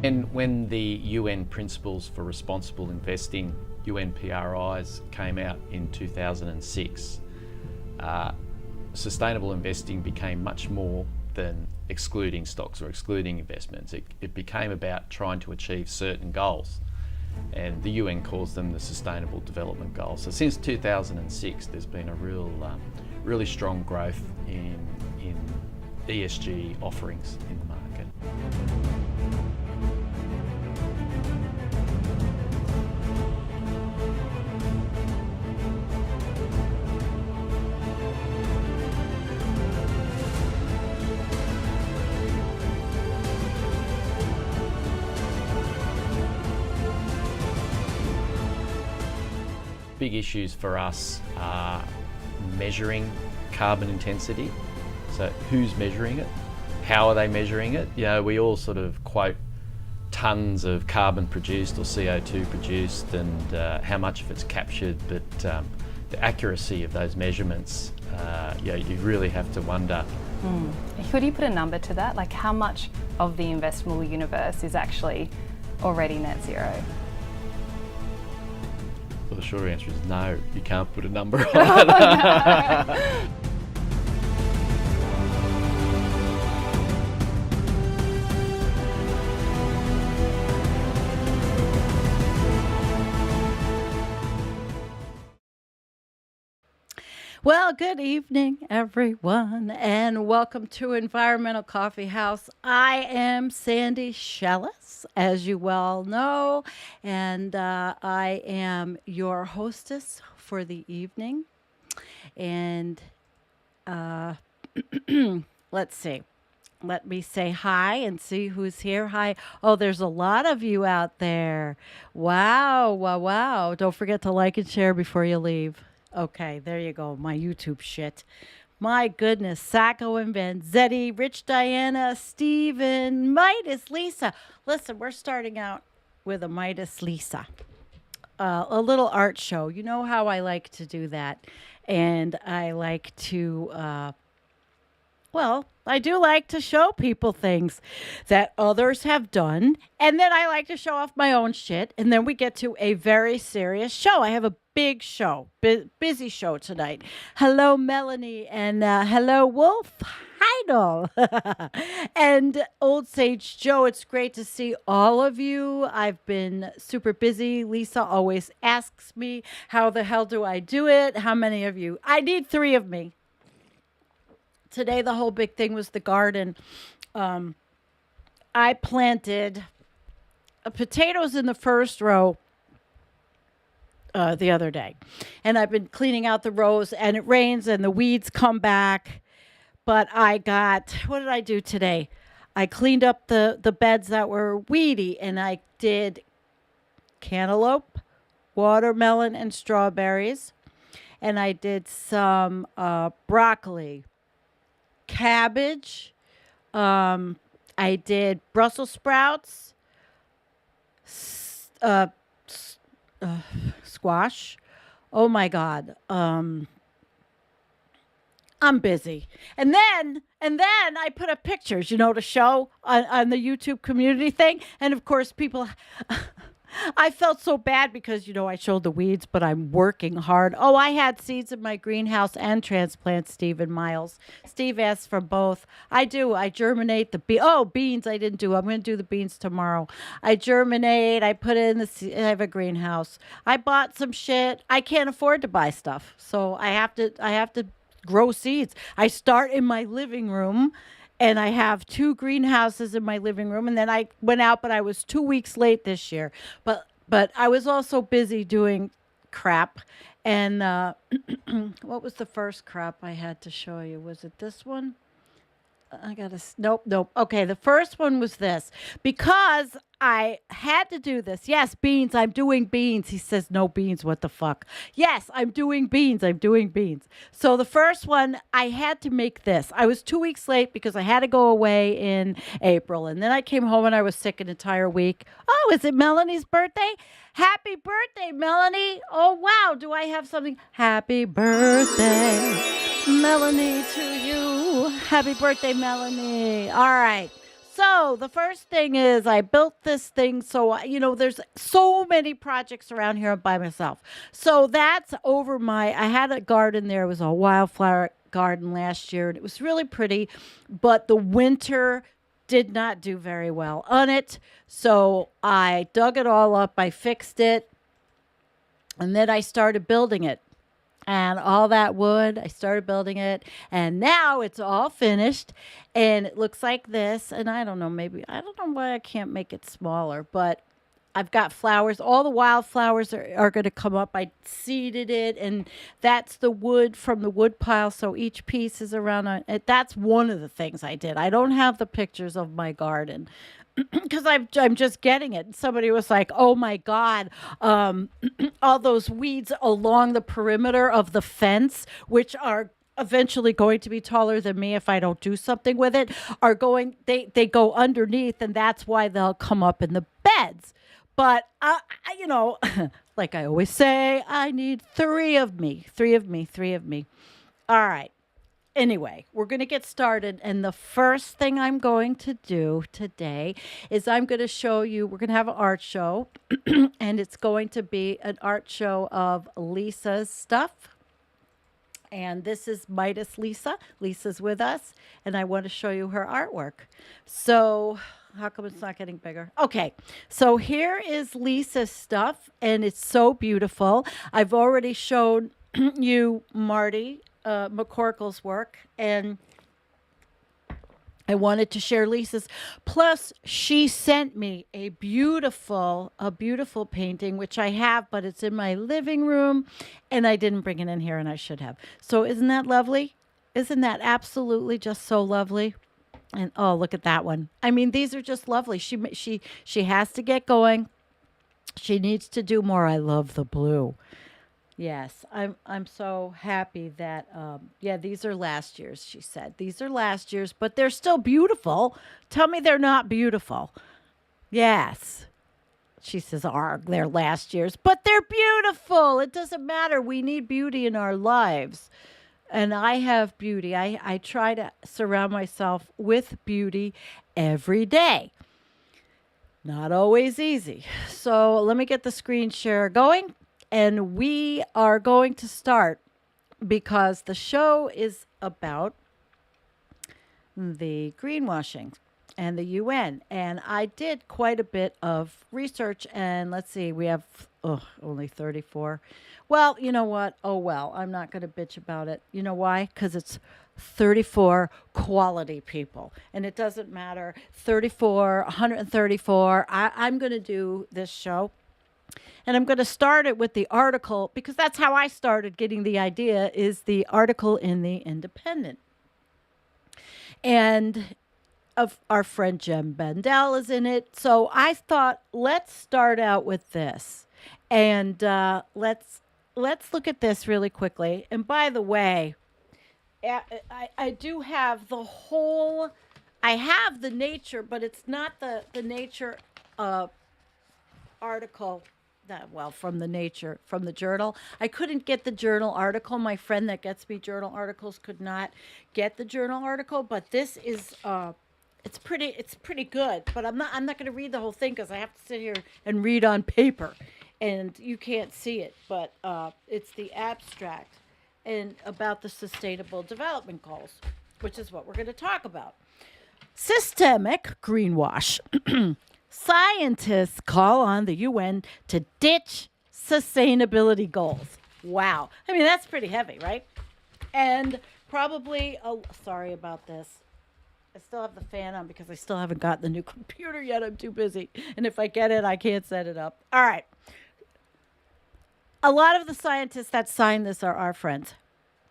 And when the UN Principles for Responsible Investing, UNPRIs, came out in 2006, sustainable investing became much more than excluding stocks or excluding investments. It became about trying to achieve certain goals, and the UN calls them the Sustainable Development Goals. So since 2006, there's been a really strong growth in ESG offerings in the market. Big issues for us are measuring carbon intensity. So who's measuring it? How are they measuring it? You know, we all sort of quote tons of carbon produced or CO2 produced and how much of it's captured, but the accuracy of those measurements, you really have to wonder. Could you put a number to that? Like how much of the investable universe is actually already net zero? Well, the short answer is no, you can't put a number on it. No. Well, good evening, everyone, and welcome to Environmental Coffee House. I am Sandy Shellis, as you well know, and I am your hostess for the evening. And let's see. Let me say hi and see who's here. Hi. Oh, there's a lot of you out there. Wow, wow, wow. Don't forget to like and share before you leave. Okay, there you go. My YouTube shit. My goodness. Sacco and Vanzetti, Rich Diana, Steven, Midas Lisa. Listen, we're starting out with a Midas Lisa. A little art show. You know how I like to do that. And I like to, I do like to show people things that others have done. And then I like to show off my own shit. And then we get to a very serious show. I have a big show, busy show tonight. Hello, Melanie, and hello, Wolf Heidel, and Old Sage Joe. It's great to see all of you. I've been super busy. Lisa always asks me, how the hell do I do it? How many of you? I need 3 of me. Today, the whole big thing was the garden. I planted potatoes in the first row the other day, and I've been cleaning out the rows, and it rains and the weeds come back. But what did I do today? I cleaned up the beds that were weedy, and I did cantaloupe, watermelon, and strawberries, and I did some broccoli, cabbage, I did Brussels sprouts, squash. Oh my God. I'm busy. And then I put up pictures, to show on the YouTube community thing. And of course, people, I felt so bad because, I showed the weeds, but I'm working hard. Oh, I had seeds in my greenhouse and transplant, Steve and Miles. Steve asked for both. I do. I germinate the beans I didn't do. I'm going to do the beans tomorrow. I germinate. I put it in I have a greenhouse. I bought some shit. I can't afford to buy stuff. So I have to grow seeds. I start in my living room. And I have 2 greenhouses in my living room. And then I went out, but I was 2 weeks late this year. But I was also busy doing crap. And what was the first crap I had to show you? Was it this one? Nope. Okay, the first one was this. Because I had to do this. Yes, beans. I'm doing beans. He says, no beans. What the fuck? Yes, I'm doing beans. I'm doing beans. So the first one, I had to make this. I was 2 weeks late because I had to go away in April. And then I came home and I was sick an entire week. Oh, is it Melanie's birthday? Happy birthday, Melanie. Oh, wow. Do I have something? Happy birthday, Melanie, to you. Happy birthday, Melanie. All right. So the first thing is I built this thing. So, there's so many projects around here by myself. So that's over I had a garden there. It was a wildflower garden last year and it was really pretty, but the winter did not do very well on it. So I dug it all up. I fixed it and then I started building it. And all that wood, I started building it, and now it's all finished, and it looks like this. And I don't know why I can't make it smaller, but I've got flowers. All the wildflowers are going to come up. I seeded it, and that's the wood from the wood pile, so each piece is around. That's one of the things I did. I don't have the pictures of my garden. Because I'm just getting it. Somebody was like, oh my God, all those weeds along the perimeter of the fence, which are eventually going to be taller than me if I don't do something with it, they go underneath, and that's why they'll come up in the beds. But, like I always say, I need three of me. All right. Anyway, we're going to get started. And the first thing I'm going to do today is I'm going to show you, we're going to have an art show. And it's going to be an art show of Lisa's stuff. And this is Midas Lisa. Lisa's with us. And I want to show you her artwork. So how come it's not getting bigger? Okay, so here is Lisa's stuff. And it's so beautiful. I've already shown you Marty McCorkle's work, and I wanted to share Lisa's. Plus, she sent me a beautiful painting, which I have, but it's in my living room, and I didn't bring it in here, and I should have. So isn't that lovely? Isn't that absolutely just so lovely? And oh, look at that one. I mean, these are just lovely. She has to get going. She needs to do more. I love the blue. Yes, I'm so happy that, these are last year's, she said. These are last year's, but they're still beautiful. Tell me they're not beautiful. Yes. She says, they're last year's, but they're beautiful. It doesn't matter. We need beauty in our lives. And I have beauty. I try to surround myself with beauty every day. Not always easy. So let me get the screen share going. And we are going to start because the show is about the greenwashing and the UN. And I did quite a bit of research. And let's see, we have only 34. Well, you know what? Oh, well, I'm not going to bitch about it. You know why? Because it's 34 quality people. And it doesn't matter. 134. I'm going to do this show. And I'm going to start it with the article because that's how I started getting the idea, is the article in the Independent. And of our friend Jem Bendel is in it. So I thought, let's start out with this. And let's look at this really quickly. And by the way, I do have I have the Nature, but it's not the Nature article. From the journal. I couldn't get the journal article. My friend that gets me journal articles could not get the journal article, but this is it's pretty good. But I'm not going to read the whole thing because I have to sit here and read on paper, and you can't see it. But it's the abstract and about the Sustainable Development Goals, which is what we're going to talk about. Systemic greenwash. Scientists call on the UN to ditch sustainability goals. Wow. I mean, that's pretty heavy, right? And probably, sorry about this. I still have the fan on because I still haven't gotten the new computer yet. I'm too busy. And if I get it, I can't set it up. All right. A lot of the scientists that signed this are our friends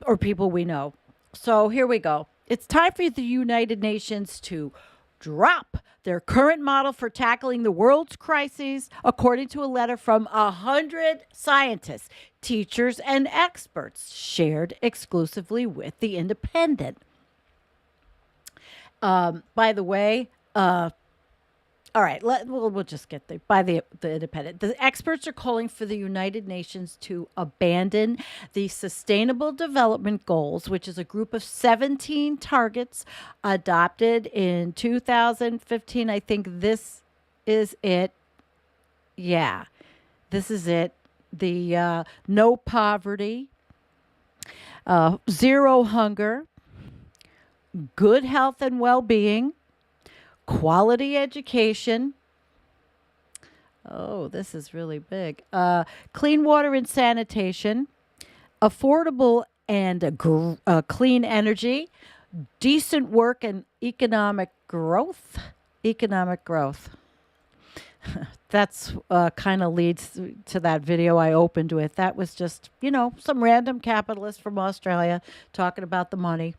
or people we know. So here we go. It's time for the United Nations to drop their current model for tackling the world's crises, according to a letter from 100 scientists, teachers, and experts shared exclusively with The Independent. By the way, all right, we'll just get there. By the Independent, the experts are calling for the United Nations to abandon the Sustainable Development Goals, which is a group of 17 targets adopted in 2015. I think this is it. Yeah, this is it. The no poverty, zero hunger, good health and well-being, quality education. Oh, this is really big. Clean water and sanitation, affordable and clean energy, decent work and economic growth. Economic growth. That's kind of leads to that video I opened with. That was just, some random capitalist from Australia talking about the money.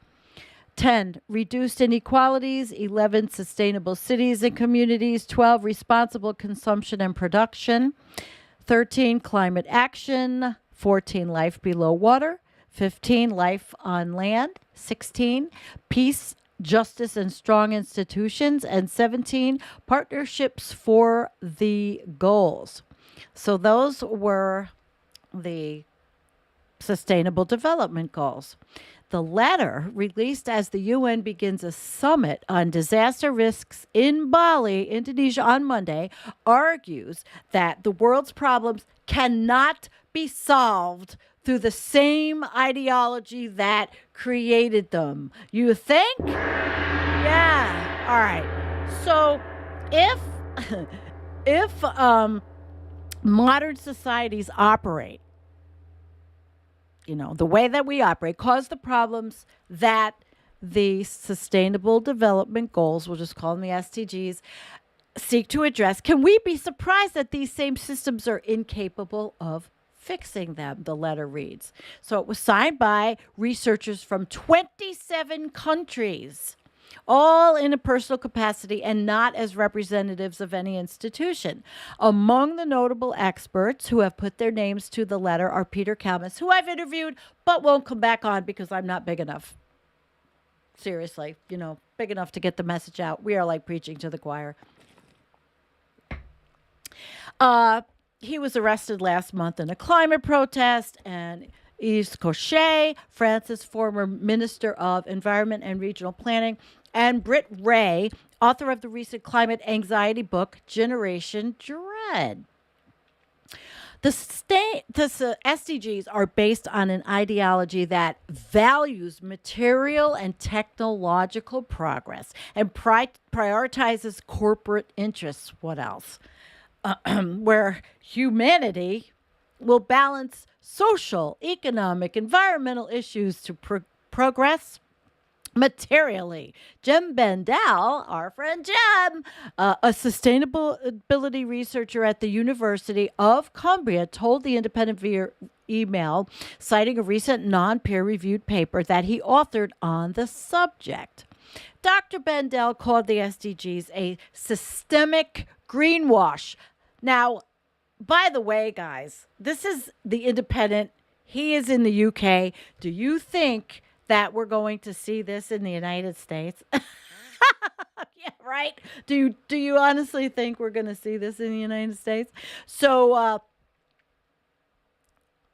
10, reduced inequalities. 11, sustainable cities and communities. 12, responsible consumption and production. 13, climate action. 14, life below water. 15, life on land. 16, peace, justice, and strong institutions. And 17, partnerships for the goals. So those were the Sustainable Development Goals. The letter, released as the UN begins a summit on disaster risks in Bali, Indonesia, on Monday, argues that the world's problems cannot be solved through the same ideology that created them. You think? Yeah. All right. So if modern societies operate, the way that we operate, cause the problems that the Sustainable Development Goals, we'll just call them the SDGs, seek to address, can we be surprised that these same systems are incapable of fixing them? The letter reads. So it was signed by researchers from 27 countries, all in a personal capacity and not as representatives of any institution. Among the notable experts who have put their names to the letter are Peter Kalmus, who I've interviewed but won't come back on because I'm not big enough. Seriously, big enough to get the message out. We are like preaching to the choir. He was arrested last month in a climate protest, and Yves Cochet, France's former Minister of Environment and Regional Planning, and Britt Ray, author of the recent climate anxiety book, Generation Dread. The SDGs are based on an ideology that values material and technological progress and prioritizes corporate interests. What else? Where humanity will balance social, economic, environmental issues to progress materially. Jem Bendel, our friend Jem, a sustainability researcher at the University of Cumbria, told the Independent via email, citing a recent non-peer-reviewed paper that he authored on the subject. Dr. Bendel called the SDGs a systemic greenwash. Now, by the way, guys, this is the Independent. He is in the UK. Do you think that we're going to see this in the United States? Yeah, right. Do you honestly think we're going to see this in the United States? So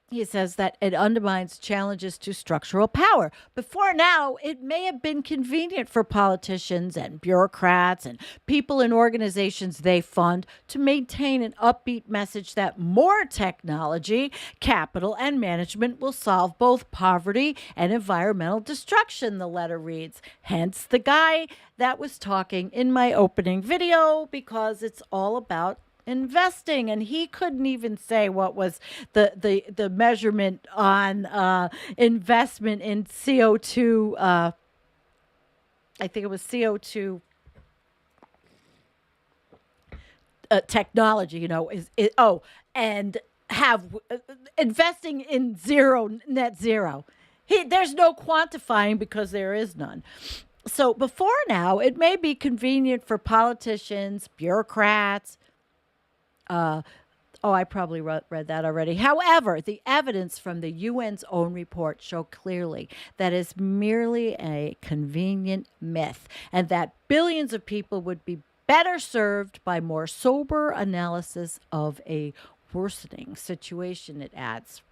he says that it undermines challenges to structural power. Before now, it may have been convenient for politicians and bureaucrats and people in organizations they fund to maintain an upbeat message that more technology, capital, and management will solve both poverty and environmental destruction, the letter reads. Hence the guy that was talking in my opening video, because it's all about investing, and he couldn't even say what was the measurement on investment in CO2. I think it was CO2 technology. And have investing in net zero. There's no quantifying because there is none. So before now, it may be convenient for politicians, bureaucrats. I probably read that already. However, the evidence from the UN's own report show clearly that is merely a convenient myth, and that billions of people would be better served by more sober analysis of a worsening situation, it adds.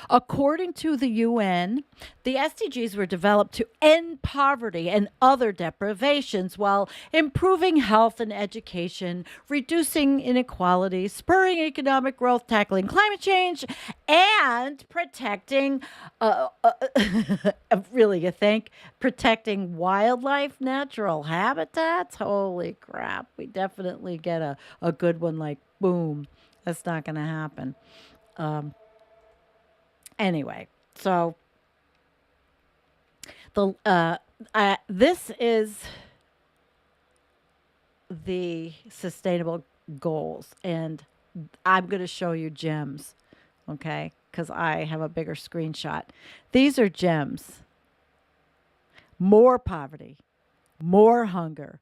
According to the UN, the SDGs were developed to end poverty and other deprivations while improving health and education, reducing inequality, spurring economic growth, tackling climate change, and protecting, really, you think, protecting wildlife, natural habitats? Holy crap. We definitely get a good one like boom. That's not going to happen. Anyway, so this is the sustainable goals, and I'm going to show you gems, okay? Because I have a bigger screenshot. These are gems. More poverty, more hunger,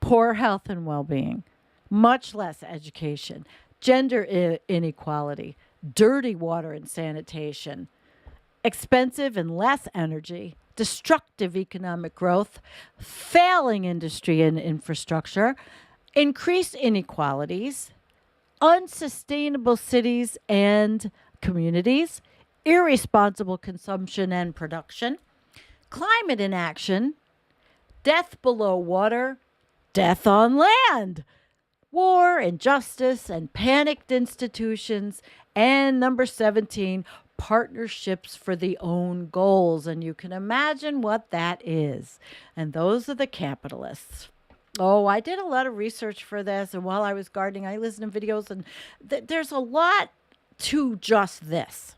poor health and well-being, much less education, gender inequality, dirty water and sanitation, expensive and less energy, destructive economic growth, failing industry and infrastructure, increased inequalities, unsustainable cities and communities, irresponsible consumption and production, climate inaction, death below water, death on land, war, injustice, and panicked institutions, and number 17, partnerships for the own goals. And you can imagine what that is. And those are the capitalists. Oh, I did a lot of research for this. And while I was gardening, I listened to videos. And there's a lot to just this.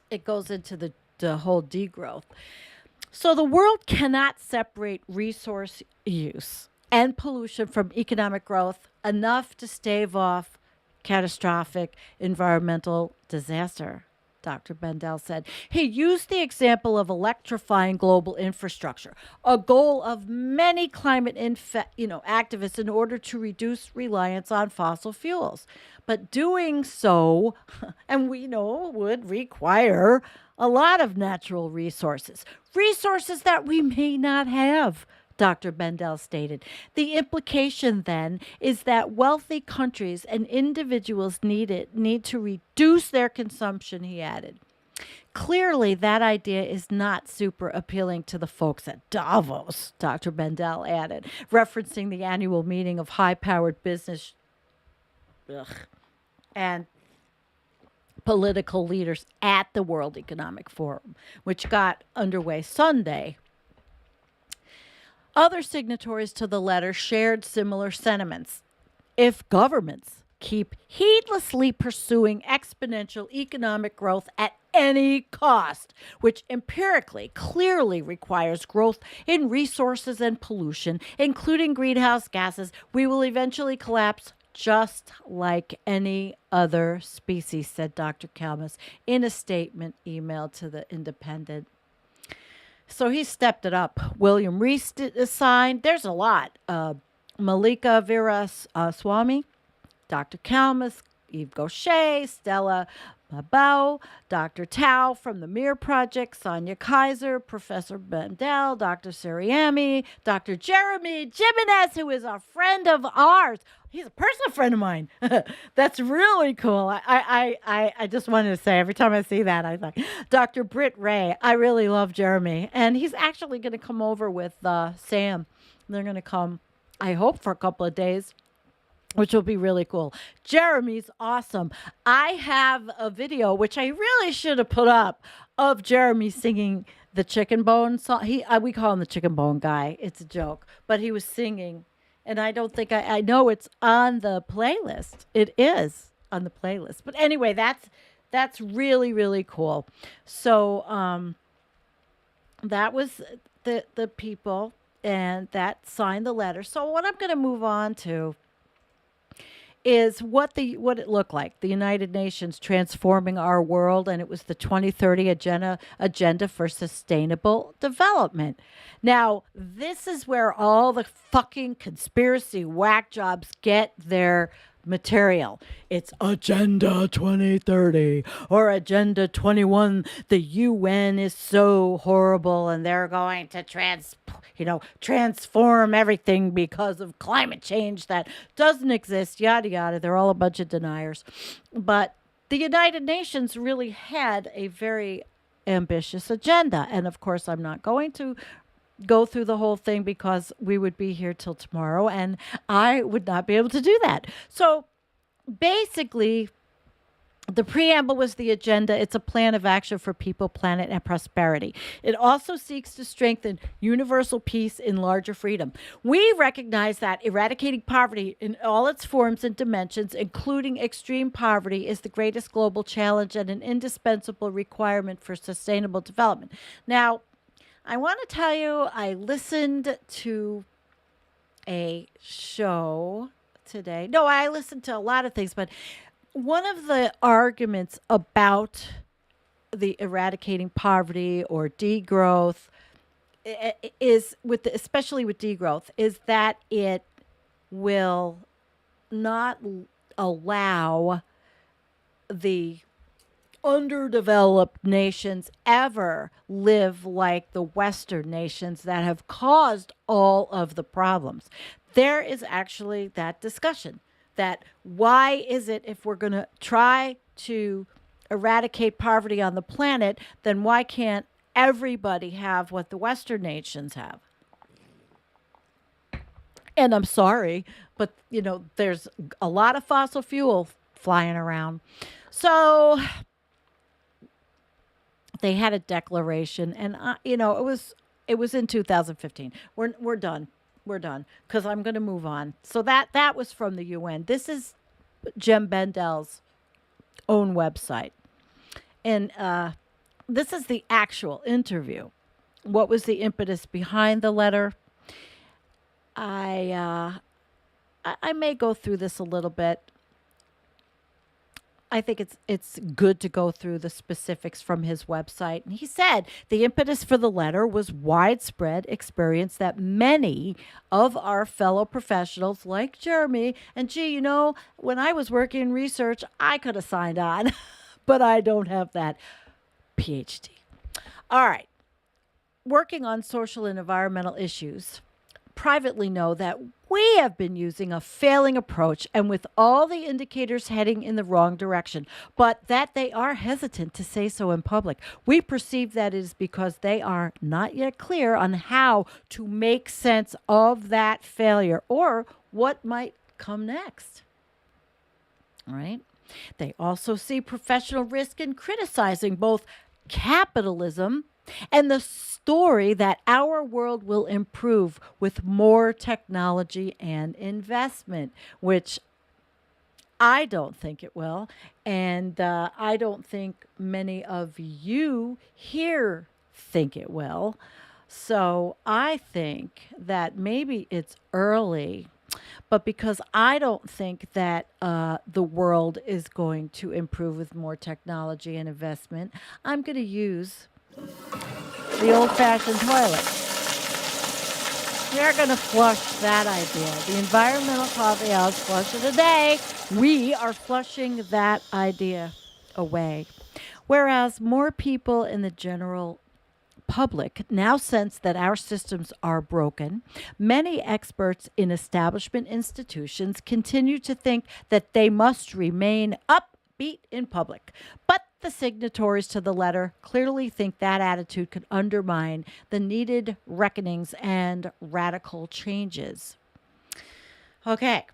It goes into the whole degrowth. So the world cannot separate resource use and pollution from economic growth enough to stave off catastrophic environmental disaster, Dr. Bendel said. He used the example of electrifying global infrastructure, a goal of many climate activists in order to reduce reliance on fossil fuels. But doing so, and we know, would require a lot of natural resources that we may not have, Dr. Bendel stated. The implication then is that wealthy countries and individuals need to reduce their consumption, he added. Clearly, that idea is not super appealing to the folks at Davos, Dr. Bendel added, referencing the annual meeting of high-powered business and political leaders at the World Economic Forum, which got underway Sunday. Other signatories to the letter shared similar sentiments. If governments keep heedlessly pursuing exponential economic growth at any cost, which empirically clearly requires growth in resources and pollution, including greenhouse gases, we will eventually collapse just like any other species, said Dr. Kalmus in a statement emailed to the Independent. So he stepped it up. William Reese signed. There's a lot. Malika Viraswamy, Dr. Kalmus, Yves Gaucher, Stella Mabau, Dr. Tao from the Mir Project, Sonia Kaiser, Professor Bendel, Dr. Sariami, Dr. Jeremy Jimenez, who is a friend of ours. He's a personal friend of mine. That's really cool. I just wanted to say, every time I see that, I think, Dr. Britt Ray. I really love Jeremy. And he's actually going to come over with Sam. They're going to come, I hope, for a couple of days, which will be really cool. Jeremy's awesome. I have a video, which I really should have put up, of Jeremy singing the Chicken Bone song. We call him the Chicken Bone guy. It's a joke. But he was singing. And I don't think I know it's on the playlist. It is on the playlist. But anyway, that's really, really cool. So that was the people, and that signed the letter. So what I'm going to move on to is what it looked like. The United Nations transforming our world, and it was the 2030 agenda for sustainable development. Now, this is where all the fucking conspiracy whack jobs get their material. It's Agenda 2030 or Agenda 21. The UN is so horrible and they're going to transform everything because of climate change that doesn't exist, yada yada. They're all a bunch of deniers. But the United Nations really had a very ambitious agenda. And of course, I'm not going to go through the whole thing because we would be here till tomorrow and I would not be able to do that. So basically, the preamble was the agenda. It's a plan of action for people, planet, and prosperity. It also seeks to strengthen universal peace and larger freedom. We recognize that eradicating poverty in all its forms and dimensions, including extreme poverty, is the greatest global challenge and an indispensable requirement for sustainable development. Now, I want to tell you, I listened to a show today. No, I listened to a lot of things, but one of the arguments about the eradicating poverty or degrowth is especially with degrowth, is that it will not allow the underdeveloped nations ever live like the Western nations that have caused all of the problems. There is actually that discussion that why is it if we're going to try to eradicate poverty on the planet, then why can't everybody have what the Western nations have? And I'm sorry, but there's a lot of fossil fuel flying around. So they had a declaration, and it was in 2015. We're done. We're done because I'm going to move on. So that was from the UN. This is Jem Bendel's own website, and this is the actual interview. What was the impetus behind the letter? I may go through this a little bit. I think it's good to go through the specifics from his website. And he said the impetus for the letter was widespread experience that many of our fellow professionals like Jeremy, and gee, when I was working in research, I could have signed on, but I don't have that PhD. All right. Working on social and environmental issues, privately know that we have been using a failing approach and with all the indicators heading in the wrong direction, but that they are hesitant to say so in public. We perceive that it is because they are not yet clear on how to make sense of that failure or what might come next. All right. They also see professional risk in criticizing both capitalism and the story that our world will improve with more technology and investment, which I don't think it will. And I don't think many of you here think it will. So I think that maybe it's early, but because I don't think that the world is going to improve with more technology and investment, I'm going to use the old-fashioned toilet. We're going to flush that idea. The environmental coffee house flush of the day. We are flushing that idea away. Whereas more people in the general public now sense that our systems are broken, many experts in establishment institutions continue to think that they must remain upbeat in public. But the signatories to the letter clearly think that attitude could undermine the needed reckonings and radical changes. Okay.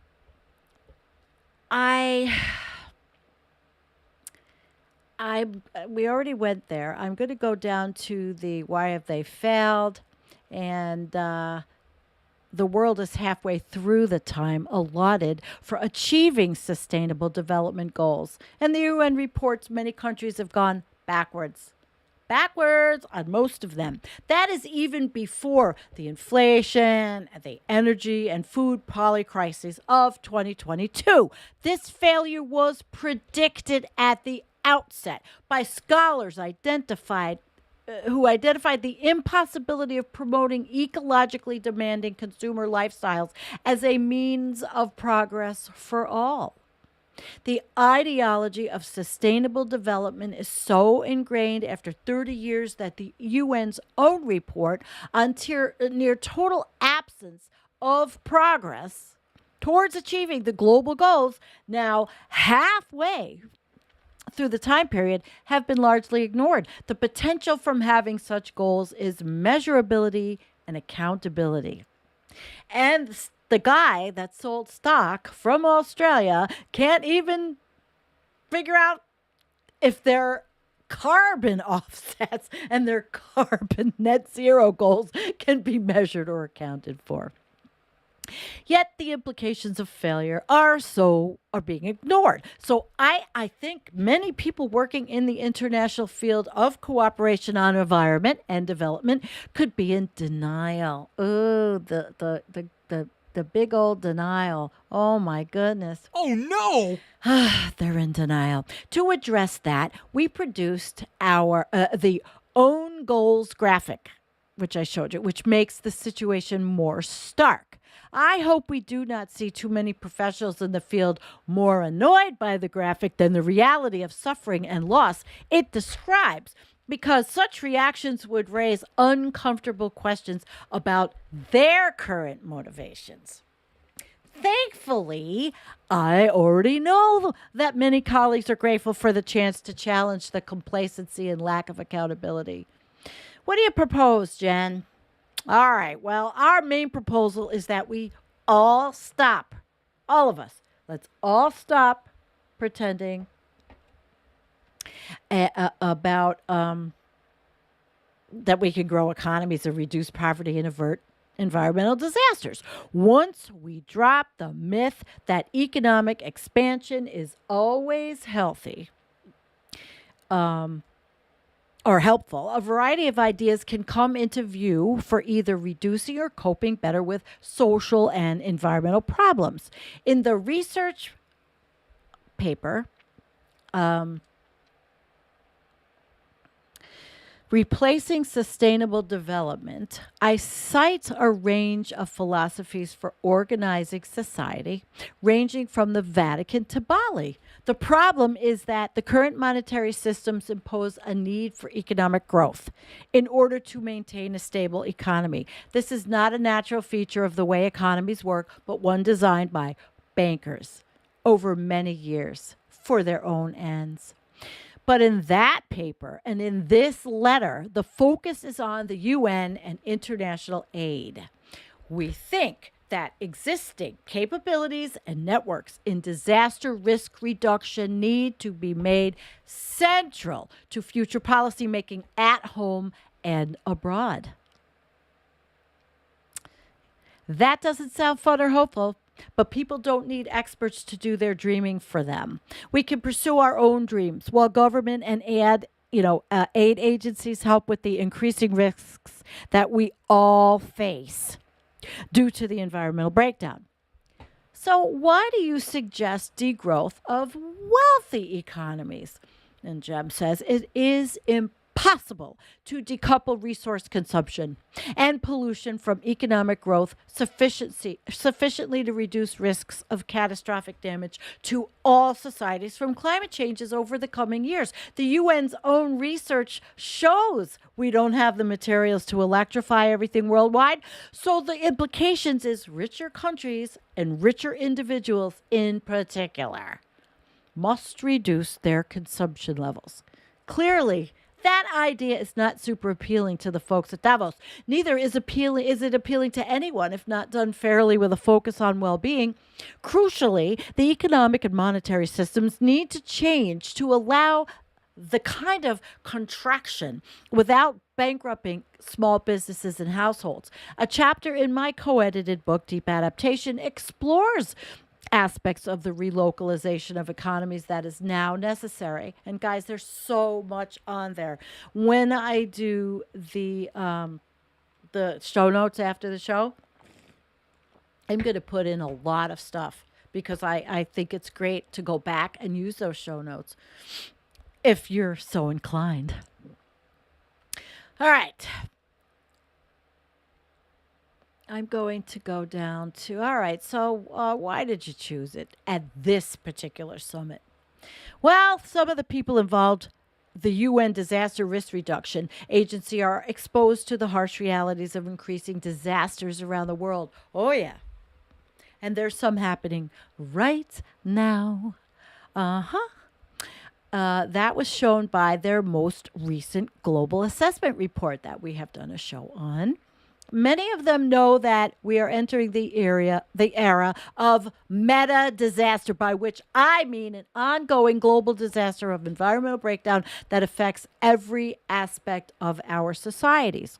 We already went there. I'm going to go down to the why have they failed, and the world is halfway through the time allotted for achieving sustainable development goals. And the UN reports many countries have gone backwards. backwards on most of them. That is even before the inflation, the energy, and food polycrisis of 2022. This failure was predicted at the outset by scholars who identified the impossibility of promoting ecologically demanding consumer lifestyles as a means of progress for all. The ideology of sustainable development is so ingrained after 30 years that the UN's own report on near total absence of progress towards achieving the global goals, now halfway through the time period, have been largely ignored. The potential from having such goals is measurability and accountability. And the guy that sold stock from Australia can't even figure out if their carbon offsets and their carbon net zero goals can be measured or accounted for. Yet the implications of failure are being ignored. So I think many people working in the international field of cooperation on environment and development could be in denial. Oh, the big old denial. Oh my goodness. Oh no! They're in denial. To address that, we produced the own goals graphic, which I showed you, which makes the situation more stark. I hope we do not see too many professionals in the field more annoyed by the graphic than the reality of suffering and loss it describes, because such reactions would raise uncomfortable questions about their current motivations. Thankfully, I already know that many colleagues are grateful for the chance to challenge the complacency and lack of accountability. What do you propose, Jen? All right, well, our main proposal is that we all stop, all of us, let's all stop pretending about that we can grow economies and reduce poverty and avert environmental disasters. Once we drop the myth that economic expansion is always healthy, or helpful, a variety of ideas can come into view for either reducing or coping better with social and environmental problems. In the research paper, Replacing Sustainable Development, I cite a range of philosophies for organizing society, ranging from the Vatican to Bali. The problem is that the current monetary systems impose a need for economic growth in order to maintain a stable economy. This is not a natural feature of the way economies work, but one designed by bankers over many years for their own ends. But in that paper and in this letter, the focus is on the UN and international aid. We think that existing capabilities and networks in disaster risk reduction need to be made central to future policymaking at home and abroad. That doesn't sound fun or hopeful, but people don't need experts to do their dreaming for them. We can pursue our own dreams while government and aid agencies help with the increasing risks that we all face due to the environmental breakdown. So why do you suggest degrowth of wealthy economies? And Jem says it is impossible to decouple resource consumption and pollution from economic growth sufficiently to reduce risks of catastrophic damage to all societies from climate changes over the coming years. The UN's own research shows we don't have the materials to electrify everything worldwide. So the implications is richer countries and richer individuals in particular must reduce their consumption levels. Clearly, that idea is not super appealing to the folks at Davos. Neither is it appealing to anyone if not done fairly with a focus on well-being. Crucially, the economic and monetary systems need to change to allow the kind of contraction without bankrupting small businesses and households. A chapter in my co-edited book, Deep Adaptation, explores aspects of the relocalization of economies that is now necessary. And guys, there's so much on there. When I do the show notes after the show, I'm going to put in a lot of stuff because I think it's great to go back and use those show notes if you're so inclined. All right. I'm going to go down to, all right, so why did you choose it at this particular summit? Well, some of the people involved, the UN Disaster Risk Reduction Agency, are exposed to the harsh realities of increasing disasters around the world. Oh, yeah. And there's some happening right now. That was shown by their most recent global assessment report that we have done a show on. Many of them know that we are entering the era of meta disaster, by which I mean an ongoing global disaster of environmental breakdown that affects every aspect of our societies.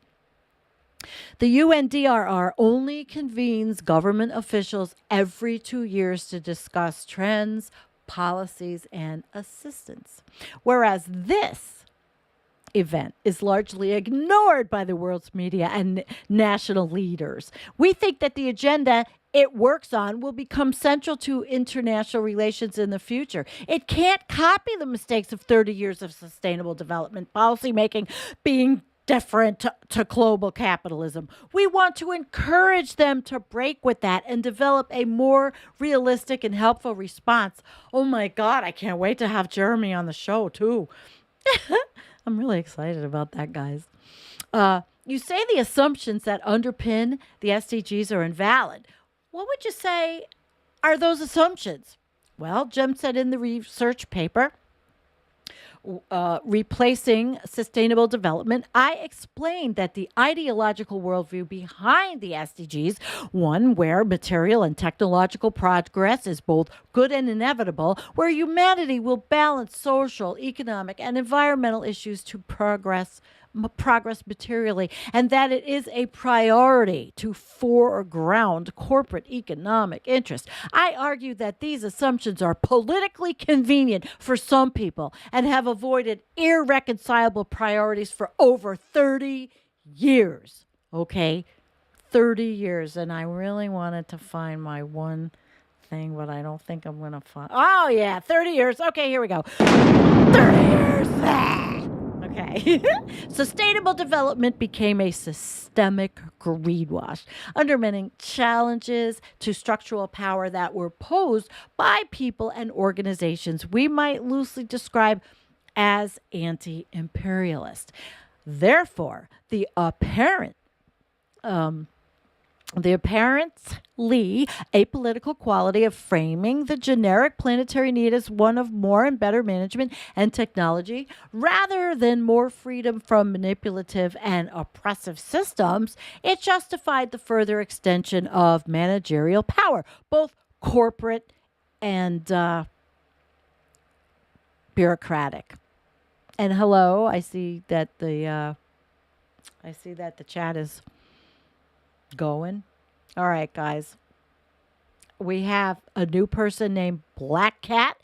The UNDRR only convenes government officials every 2 years to discuss trends, policies, and assistance, whereas this event is largely ignored by the world's media and national leaders. We think that the agenda it works on will become central to international relations in the future. It can't copy the mistakes of 30 years of sustainable development policymaking being different to global capitalism. We want to encourage them to break with that and develop a more realistic and helpful response. Oh my God, I can't wait to have Jeremy on the show too. I'm really excited about that, guys. You say the assumptions that underpin the SDGs are invalid. What would you say are those assumptions? Well, Jem said in the research paper, Replacing Sustainable Development, I explained that the ideological worldview behind the SDGs, one where material and technological progress is both good and inevitable, where humanity will balance social, economic, and environmental issues to progress materially, and that it is a priority to foreground corporate economic interest. I argue that these assumptions are politically convenient for some people and have avoided irreconcilable priorities for over 30 years. Okay, 30 years. And I really wanted to find my one thing, but I don't think I'm going to find. Oh, yeah, 30 years. Okay, here we go. 30 years. Okay. Sustainable development became a systemic greenwash, undermining challenges to structural power that were posed by people and organizations we might loosely describe as anti-imperialist. Therefore, the apparently apolitical quality of framing the generic planetary need as one of more and better management and technology, rather than more freedom from manipulative and oppressive systems, it justified the further extension of managerial power, both corporate and bureaucratic. And hello, I see that the chat is going. All right, guys. We have a new person named Black Cat.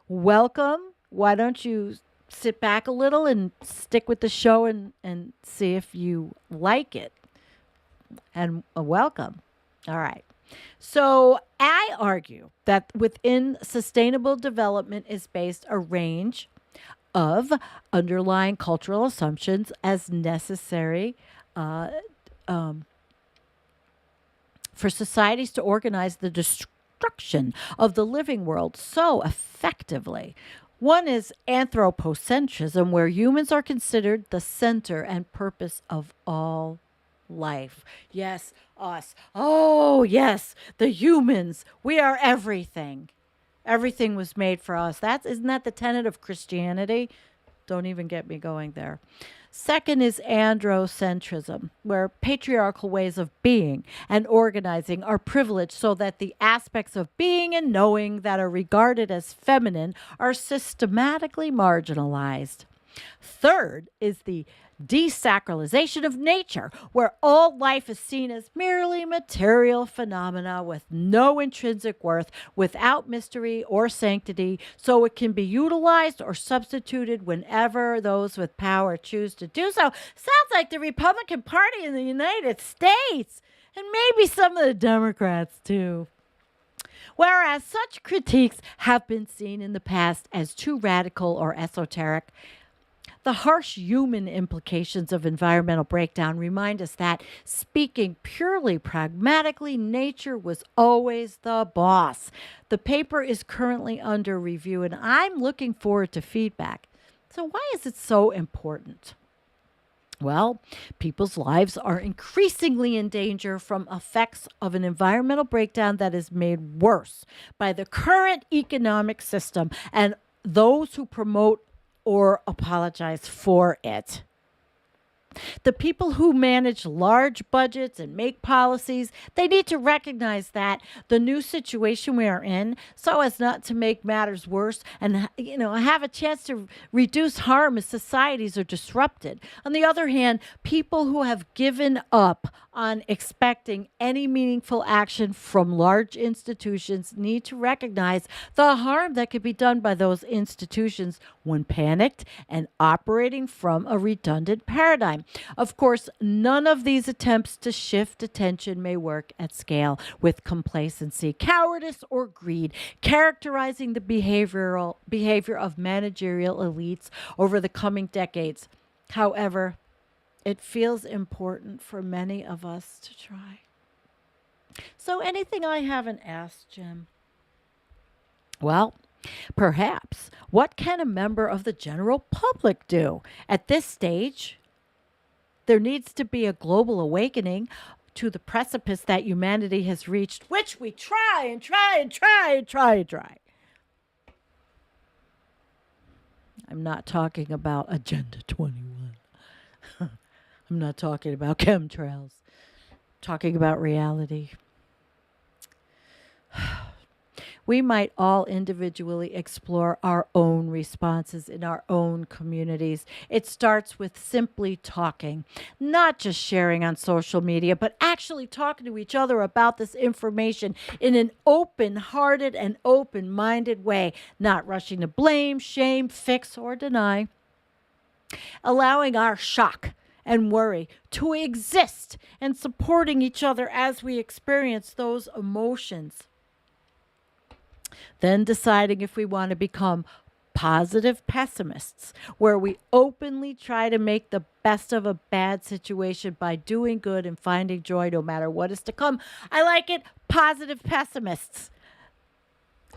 Welcome. Why don't you sit back a little and stick with the show and see if you like it. And welcome. All right. So I argue that within sustainable development is based a range of underlying cultural assumptions as necessary for societies to organize the destruction of the living world so effectively. One is anthropocentrism, where humans are considered the center and purpose of all life. Yes, us. Oh, yes, the humans. We are everything. Everything was made for us. Isn't that the tenet of Christianity? Don't even get me going there. Second is androcentrism, where patriarchal ways of being and organizing are privileged so that the aspects of being and knowing that are regarded as feminine are systematically marginalized. Third is the desacralization of nature, where all life is seen as merely material phenomena with no intrinsic worth, without mystery or sanctity, so it can be utilized or substituted whenever those with power choose to do so. Sounds like the Republican Party in the United States, and maybe some of the Democrats too. Whereas such critiques have been seen in the past as too radical or esoteric, the harsh human implications of environmental breakdown remind us that, speaking purely pragmatically, nature was always the boss. The paper is currently under review, and I'm looking forward to feedback. So why is it so important? Well, people's lives are increasingly in danger from effects of an environmental breakdown that is made worse by the current economic system and those who promote or apologize for it. The people who manage large budgets and make policies, they need to recognize that the new situation we are in, so as not to make matters worse and, have a chance to reduce harm as societies are disrupted. On the other hand, people who have given up on expecting any meaningful action from large institutions need to recognize the harm that could be done by those institutions when panicked and operating from a redundant paradigm. Of course, none of these attempts to shift attention may work at scale, with complacency, cowardice, or greed characterizing the behavior of managerial elites over the coming decades. However, it feels important for many of us to try. So, anything I haven't asked, Jim? Well, perhaps, what can a member of the general public do? At this stage, there needs to be a global awakening to the precipice that humanity has reached, which we try and try and try and try and try. I'm not talking about Agenda 21. I'm not talking about chemtrails. I'm talking about reality. We might all individually explore our own responses in our own communities. It starts with simply talking, not just sharing on social media, but actually talking to each other about this information in an open-hearted and open-minded way, not rushing to blame, shame, fix, or deny. Allowing our shock and worry to exist and supporting each other as we experience those emotions. Then deciding if we want to become positive pessimists, where we openly try to make the best of a bad situation by doing good and finding joy no matter what is to come. I like it. Positive pessimists.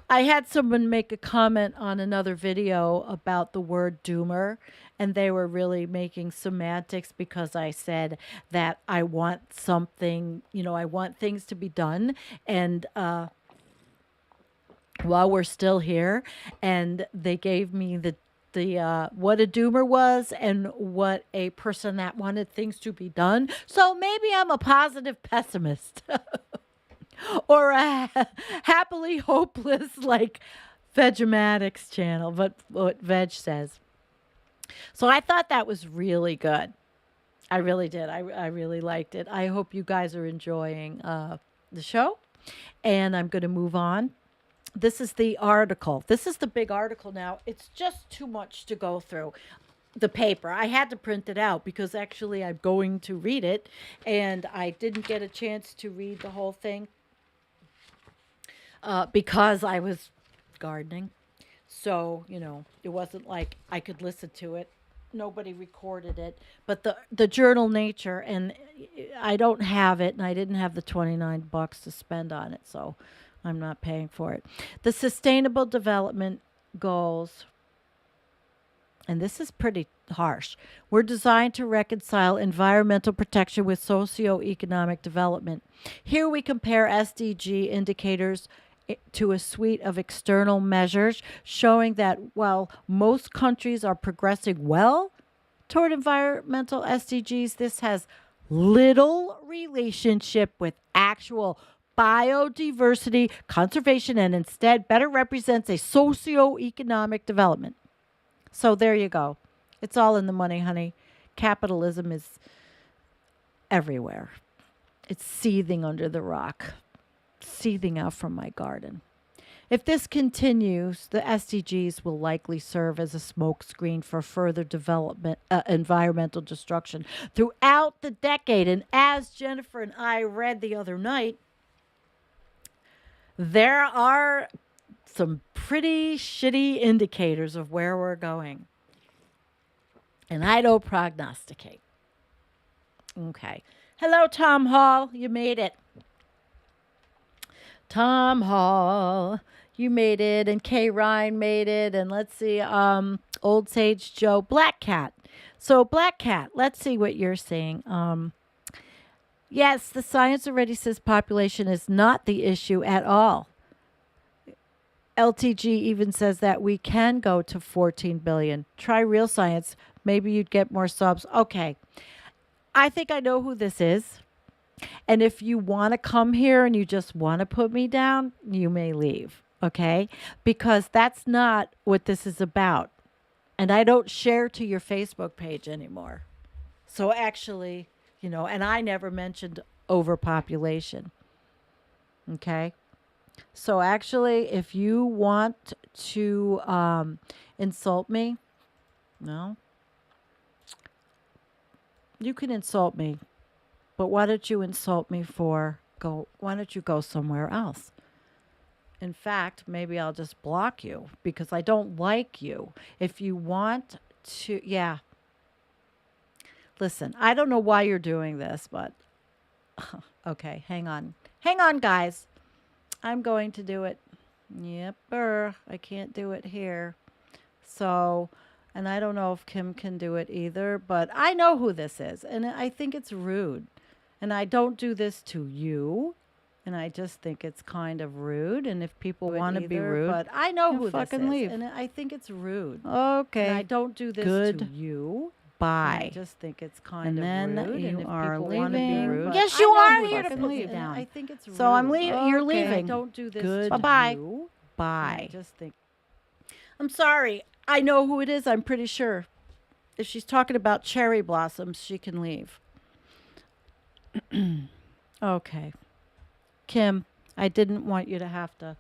I had someone make a comment on another video about the word doomer, and they were really making semantics because I said that I want something, I want things to be done. And while we're still here, and they gave me the what a doomer was and what a person that wanted things to be done. So maybe I'm a positive pessimist. Or a happily hopeless, like Vegematics channel, but what Veg says. So I thought that was really good. I really did. I really liked it. I hope you guys are enjoying the show. And I'm going to move on. This is the article. This is the big article now. It's just too much to go through. The paper. I had to print it out because actually I'm going to read it. And I didn't get a chance to read the whole thing. Because I was gardening. So, it wasn't like I could listen to it. Nobody recorded it. But the journal Nature, and I don't have it, and I didn't have the $29 to spend on it, so I'm not paying for it. The Sustainable Development Goals, and this is pretty harsh, were designed to reconcile environmental protection with socioeconomic development. Here we compare SDG indicators to a suite of external measures showing that while most countries are progressing well toward environmental SDGs, this has little relationship with actual biodiversity conservation and instead better represents a socioeconomic development. So there you go. It's all in the money, honey. Capitalism is everywhere. It's seething under the rock, seething out from my garden. If this continues, the SDGs will likely serve as a smokescreen for further development, environmental destruction throughout the decade. And as Jennifer and I read the other night, there are some pretty shitty indicators of where we're going. And I don't prognosticate. Okay. Hello, Tom Hall. You made it. Tom Hall, you made it, and Kay Ryan made it, and let's see, Old Sage Joe, Black Cat. So Black Cat, let's see what you're saying. Yes, the science already says population is not the issue at all. LTG even says that we can go to 14 billion. Try real science. Maybe you'd get more subs. Okay. I think I know who this is. And if you want to come here and you just want to put me down, you may leave, okay? Because that's not what this is about. And I don't share to your Facebook page anymore. So actually, and I never mentioned overpopulation, okay? So actually, if you want to insult me, no, you can insult me. But why don't you insult me why don't you go somewhere else? In fact, maybe I'll just block you because I don't like you. If you want to, yeah. Listen, I don't know why you're doing this, but okay, hang on. Hang on, guys. I'm going to do it. Yep, I can't do it here. So, and I don't know if Kim can do it either, but I know who this is, and I think it's rude. And I don't do this to you. And I just think it's kind of rude. And if people want to be rude, but I know who this is. Leave. And I think it's rude. Okay. And I don't do this to you. Bye. I just think it's kind of rude. And then you are leaving. Yes, you are here to leave. Down. I think it's rude. So I'm leaving. Okay. You're leaving. I don't do this to you. Bye. I just think. I'm sorry. I know who it is. I'm pretty sure. If she's talking about cherry blossoms, she can leave. Okay. Kim, I didn't want you to have to.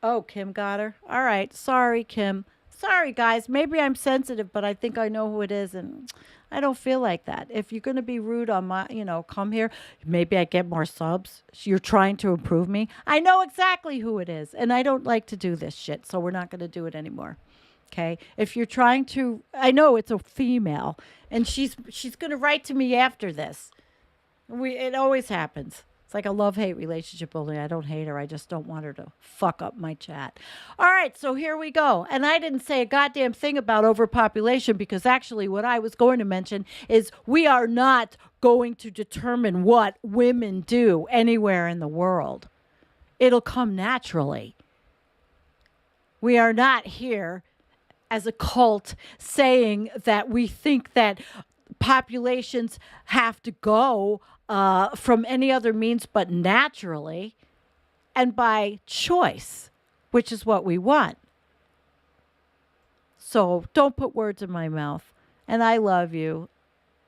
Oh, Kim got her. All right. Sorry, Kim. Sorry, guys. Maybe I'm sensitive, but I think I know who it is, and I don't feel like that. If you're going to be rude on my, come here, maybe I get more subs. You're trying to improve me. I know exactly who it is, and I don't like to do this shit, so we're not going to do it anymore. Okay, if you're trying to, I know it's a female, and she's going to write to me after this. It always happens. It's like a love-hate relationship, only I don't hate her. I just don't want her to fuck up my chat. All right, so here we go. And I didn't say a goddamn thing about overpopulation because actually what I was going to mention is we are not going to determine what women do anywhere in the world. It'll come naturally. We are not here as a cult saying that we think that populations have to go from any other means but naturally and by choice, which is what we want. So don't put words in my mouth. And I love you.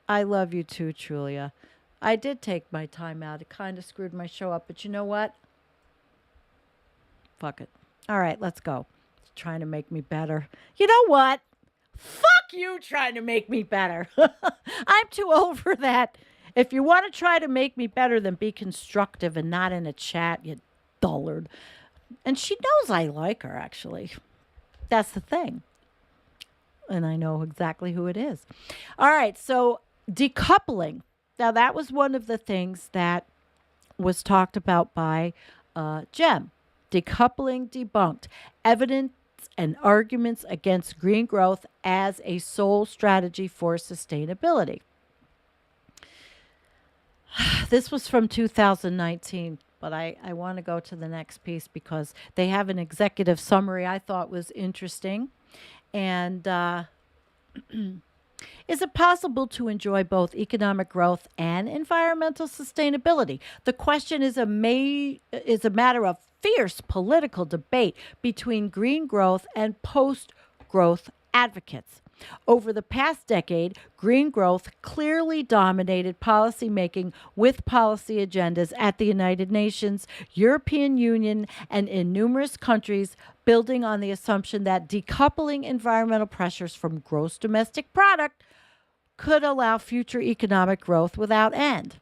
I love you too, Trulia. I did take my time out. It kind of screwed my show up, but you know what? Fuck it. All right, let's go. It's trying to make me better. You know what? Fuck you trying to make me better. I'm too old for that. If you want to try to make me better, then be constructive and not in a chat, you dullard. And she knows I like her, actually. That's the thing. And I know exactly who it is. All right, so decoupling. Now, that was one of the things that was talked about by Jem. Decoupling debunked. Evidence and arguments against green growth as a sole strategy for sustainability. This was from 2019, but I want to go to the next piece because they have an executive summary I thought was interesting. And is it possible to enjoy both economic growth and environmental sustainability? The question is a matter of fierce political debate between green growth and post-growth advocates. Over the past decade, green growth clearly dominated policymaking with policy agendas at the United Nations, European Union, and in numerous countries, building on the assumption that decoupling environmental pressures from gross domestic product could allow future economic growth without end.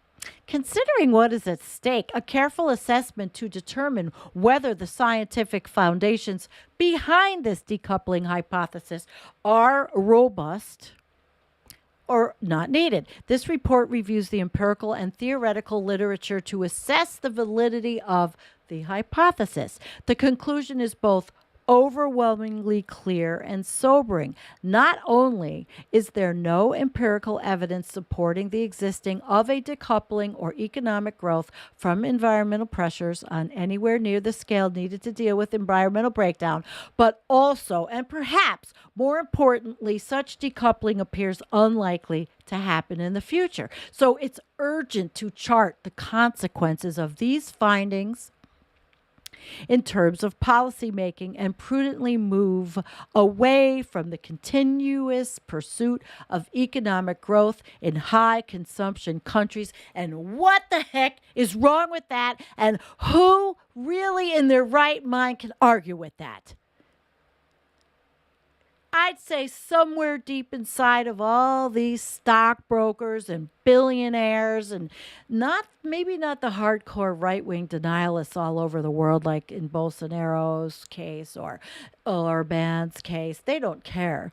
Considering what is at stake, a careful assessment to determine whether the scientific foundations behind this decoupling hypothesis are robust or not needed. This report reviews the empirical and theoretical literature to assess the validity of the hypothesis. The conclusion is both overwhelmingly clear and sobering. Not only is there no empirical evidence supporting the existing of a decoupling or economic growth from environmental pressures on anywhere near the scale needed to deal with environmental breakdown, but also, and perhaps more importantly, such decoupling appears unlikely to happen in the future. So it's urgent to chart the consequences of these findings in terms of policymaking and prudently move away from the continuous pursuit of economic growth in high consumption countries. And what the heck is wrong with that? And who really in their right mind can argue with that? I'd say somewhere deep inside of all these stockbrokers and billionaires, and maybe not the hardcore right-wing denialists all over the world like in Bolsonaro's case or Orban's case. They don't care.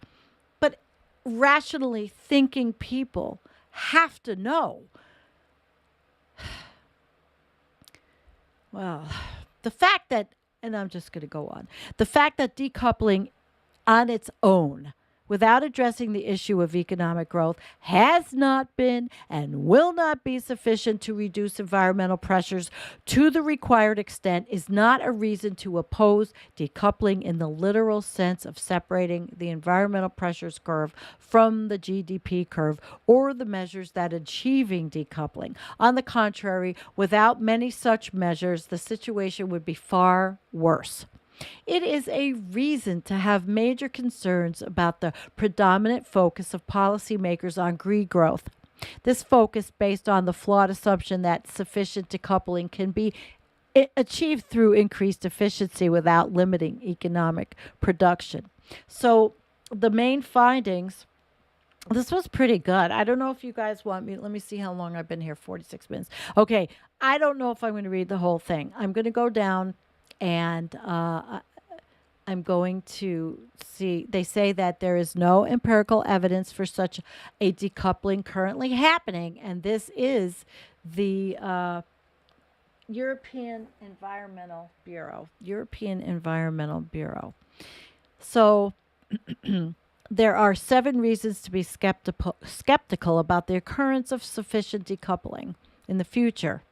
But rationally thinking people have to know. Well, the fact that, and I'm just going to go on, the fact that decoupling on its own, without addressing the issue of economic growth, has not been and will not be sufficient to reduce environmental pressures to the required extent is not a reason to oppose decoupling in the literal sense of separating the environmental pressures curve from the GDP curve or the measures that achieving decoupling. On the contrary, without many such measures, the situation would be far worse. It is a reason to have major concerns about the predominant focus of policymakers on green growth. This focus based on the flawed assumption that sufficient decoupling can be achieved through increased efficiency without limiting economic production. So the main findings, this was pretty good. I don't know if you guys want me, let me see how long I've been here, 46 minutes. Okay, I don't know if I'm going to read the whole thing. I'm going to go down and I'm going to see, they say that there is no empirical evidence for such a decoupling currently happening, and this is the European Environmental Bureau. So there are 7 reasons to be skeptical about the occurrence of sufficient decoupling in the future.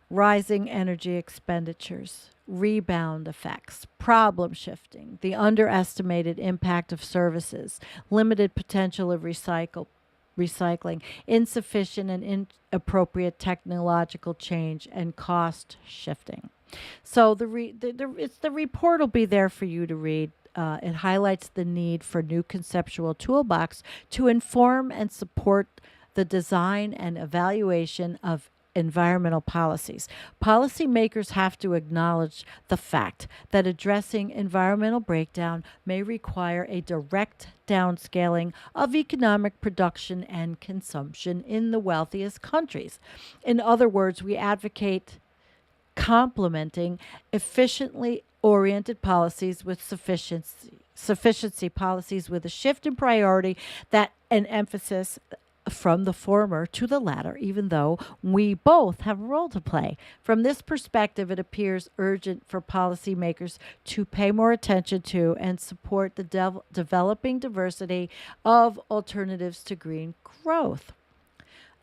Rising energy expenditures, rebound effects, problem shifting, the underestimated impact of services, limited potential of recycling, insufficient and inappropriate technological change, and cost shifting. So the report will be there for you to read. It highlights the need for new conceptual toolbox to inform and support the design and evaluation of environmental policies. Policymakers have to acknowledge the fact that addressing environmental breakdown may require a direct downscaling of economic production and consumption in the wealthiest countries. In other words, we advocate complementing efficiently oriented policies with sufficiency policies with a shift in priority that an emphasis from the former to the latter, even though we both have a role to play. From this perspective, it appears urgent for policymakers to pay more attention to and support the developing diversity of alternatives to green growth.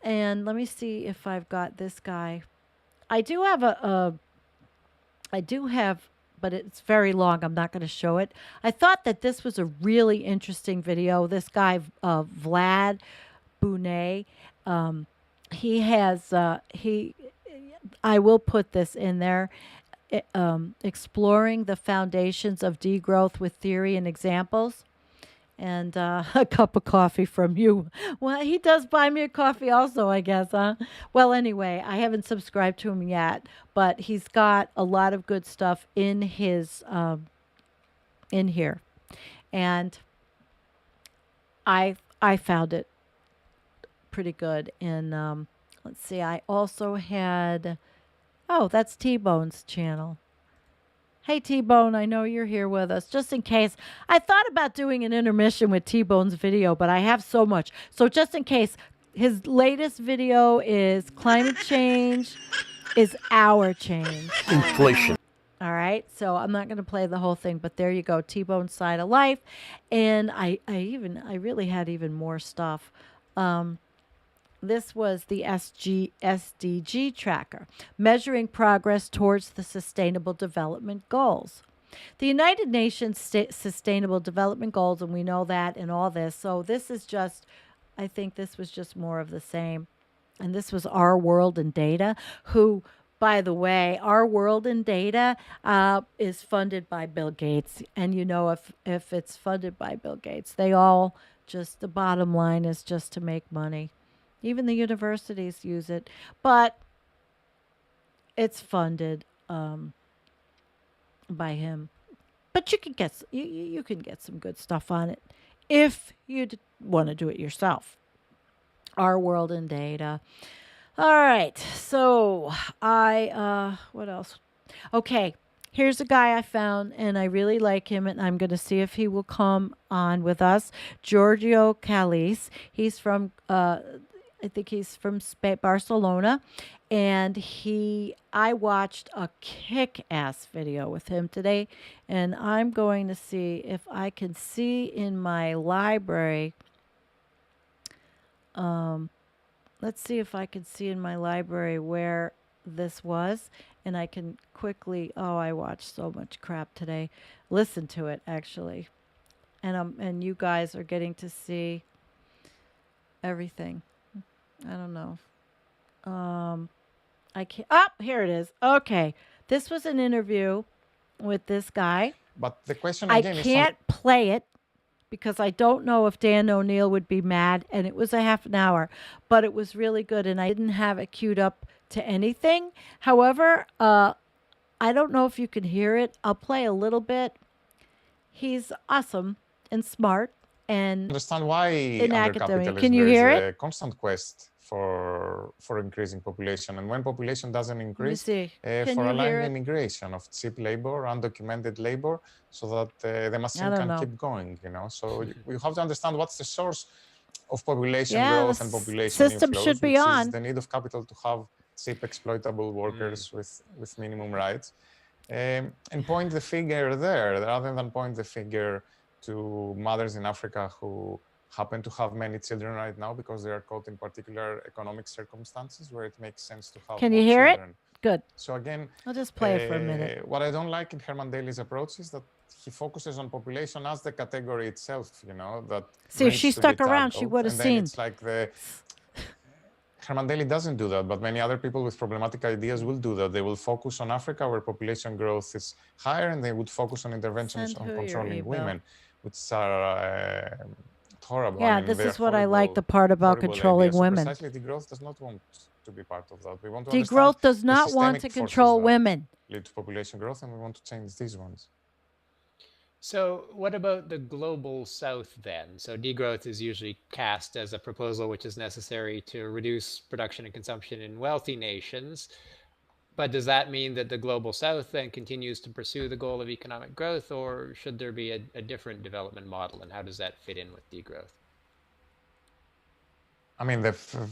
And let me see if I've got this guy. I do have but it's very long. I'm not going to show it. I thought that this was a really interesting video. This guy, Vlad Bunet, I will put this in there, exploring the foundations of degrowth with theory and examples. and a cup of coffee from you. Well, he does buy me a coffee also, I guess, huh? Well, anyway, I haven't subscribed to him yet, but he's got a lot of good stuff in his in here, and I found it pretty good. And let's see, I also had, oh, that's T-Bone's channel. Hey, T-Bone, I know you're here with us. Just in case, I thought about doing an intermission with T-Bone's video, but I have so much. So just in case, his latest video is climate change is our change. Inflation. All right, so I'm not going to play the whole thing, but there you go, T-Bone's Side of Life. And I really had even more stuff. This was the SDG tracker, measuring progress towards the Sustainable Development Goals. The United Nations Sustainable Development Goals, and we know that in all this. So this is just, I think this was just more of the same. And this was Our World in Data, who, by the way, Our World in Data is funded by Bill Gates. And you know, if it's funded by Bill Gates, they all just, the bottom line is just to make money. Even the universities use it, but it's funded by him. But you can get you can get some good stuff on it if you want to do it yourself. Our World in Data. All right, so what else? Okay, here's a guy I found, and I really like him, and I'm going to see if he will come on with us. Giorgio Calise. He's from I think he's from Barcelona, and I watched a kick-ass video with him today, and I'm going to see if I can see in my library. Let's see if I can see in my library where this was, and I can quickly. Oh, I watched so much crap today. Listen to it actually, and you guys are getting to see everything. I don't know. I can't. Oh, here it is. Okay. This was an interview with this guy. But the question I again is can't play it because I don't know if Dan O'Neill would be mad. And it was a half an hour, but it was really good. And I didn't have it queued up to anything. However, I don't know if you can hear it. I'll play a little bit. He's awesome and smart. And understand why in under academia. capitalism Can you there hear is it? a constant quest for increasing population, and when population doesn't increase, see. Can for you allowing hear the it? immigration of cheap labor, undocumented labor, so that the machine don't can know. keep going. You know, so you have to understand what's the source of population Yeah, growth the and population system inflows, should be which on. is the need of capital to have cheap exploitable workers with minimum rights, and point the figure there rather than point the figure to mothers in Africa who happen to have many children right now because they are caught in particular economic circumstances where it makes sense to have Can more you hear children. it? Good. So again, I'll just play it for a minute. what I don't like in Herman Daly's approach is that he focuses on population as the category itself, you know, that See, if needs she to be stuck around, she tackled. would have And then seen. it's like Herman Daly doesn't do that, but many other people with problematic ideas will do that. They will focus on Africa where population growth is higher, and they would focus on interventions Send on her your controlling email. women, which are horrible. Yeah, I mean, this they're is what I like, horrible- the part about horrible controlling ideas. So women. precisely, degrowth does not want to be part of that. We want to Degrowth understand does the not want to systemic control forces that women. lead to population growth, and we want to change these ones. So what about the global south then? So degrowth is usually cast as a proposal which is necessary to reduce production and consumption in wealthy nations. But does that mean that the global south then continues to pursue the goal of economic growth, or should there be a different development model, and how does that fit in with degrowth? I mean,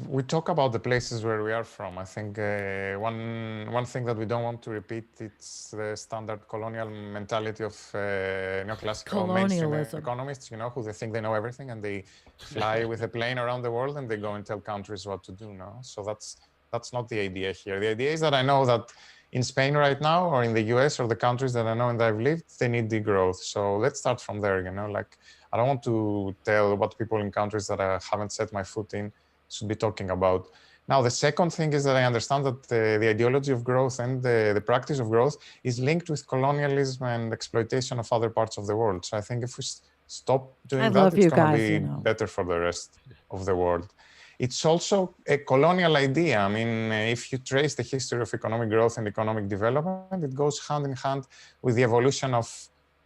we talk about the places where we are from. I think one thing that we don't want to repeat, it's the standard colonial mentality of neoclassical mainstream Colonialism. economists, you know, who they think they know everything and they fly with a plane around the world and they go and tell countries what to do, no? So that's not the idea here. The idea is that I know that in Spain right now, or in the US, or the countries that I know and that I've lived, they need degrowth. So let's start from there, you know, like I don't want to tell what people in countries that I haven't set my foot in should be talking about. Now, the second thing is that I understand that the ideology of growth and the practice of growth is linked with colonialism and exploitation of other parts of the world. So I think if we stop doing I that, love it's you going to guys, be you know. better for the rest of the world. It's also a colonial idea. I mean, if you trace the history of economic growth and economic development, it goes hand in hand with the evolution of,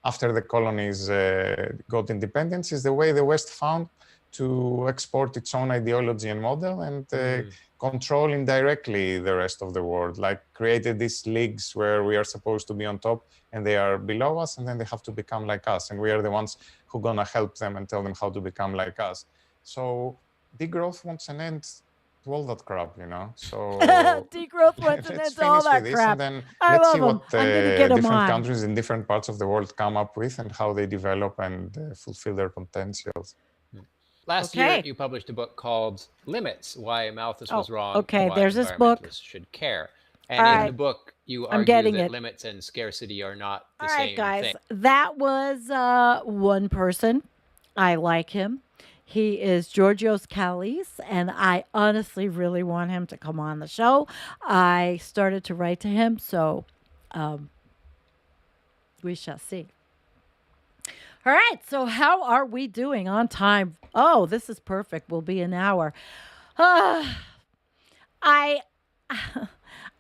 after the colonies got independence, is the way the West found to export its own ideology and model and control indirectly the rest of the world, like created these leagues where we are supposed to be on top and they are below us, and then they have to become like us. And we are the ones who are gonna help them and tell them how to become like us. So degrowth wants an end to all that crap, you know? So Degrowth wants an let's end to all finish with that this, crap. and then I let's love see them. what I'm going to get them different on. countries in different parts of the world come up with and how they develop and fulfill their potentials. Last year, you published a book called Limits, Why Malthus Was Wrong okay, and Why there's this book. Environmentalists Should Care. And All in right. the book, you I'm argue getting that it. limits and scarcity are not the All same right, guys. thing. That was one person. I like him. He is Georgios Kallis, and I honestly really want him to come on the show. I started to write to him, so we shall see. All right, so how are we doing on time? Oh, this is perfect. We'll be an hour. I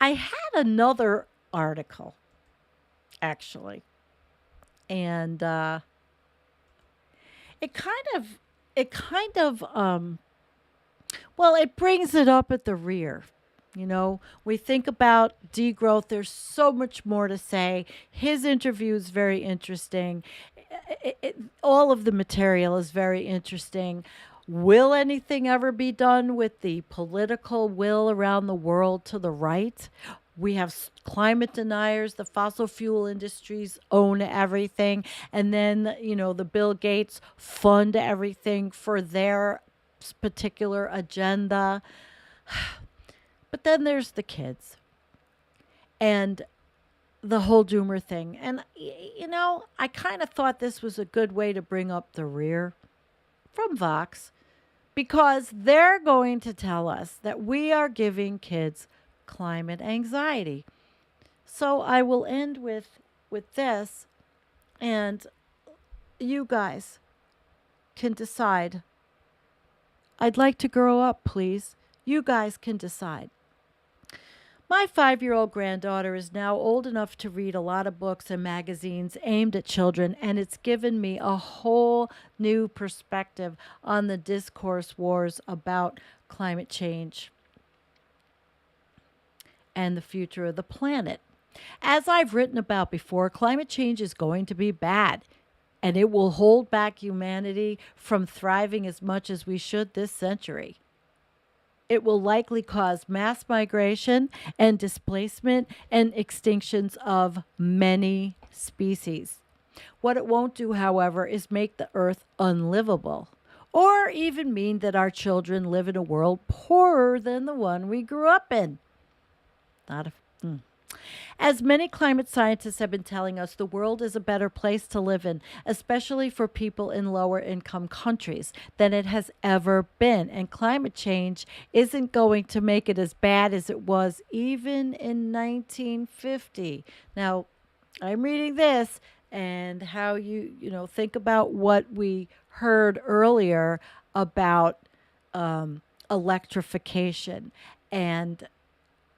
I had another article, actually, and it kind of well, it brings it up at the rear. You know, we think about degrowth. There's so much more to say. His interview is very interesting. All of the material is very interesting. Will anything ever be done with the political will around the world to the right? We have climate deniers. The fossil fuel industries own everything. And then, you know, the Bill Gates fund everything for their particular agenda. But then there's the kids and the whole doomer thing. And, you know, I kind of thought this was a good way to bring up the rear from Vox, because they're going to tell us that we are giving kids climate anxiety. So I will end with this, and you guys can decide. I'd like to grow up, please. You guys can decide. My 5-year-old granddaughter is now old enough to read a lot of books and magazines aimed at children, and it's given me a whole new perspective on the discourse wars about climate change and the future of the planet. As I've written about before, climate change is going to be bad, and it will hold back humanity from thriving as much as we should this century. It will likely cause mass migration and displacement and extinctions of many species. What it won't do, however, is make the earth unlivable, or even mean that our children live in a world poorer than the one we grew up in. As many climate scientists have been telling us, the world is a better place to live in, especially for people in lower income countries, than it has ever been. And climate change isn't going to make it as bad as it was even in 1950. Now, I'm reading this, and how you think about what we heard earlier about electrification. And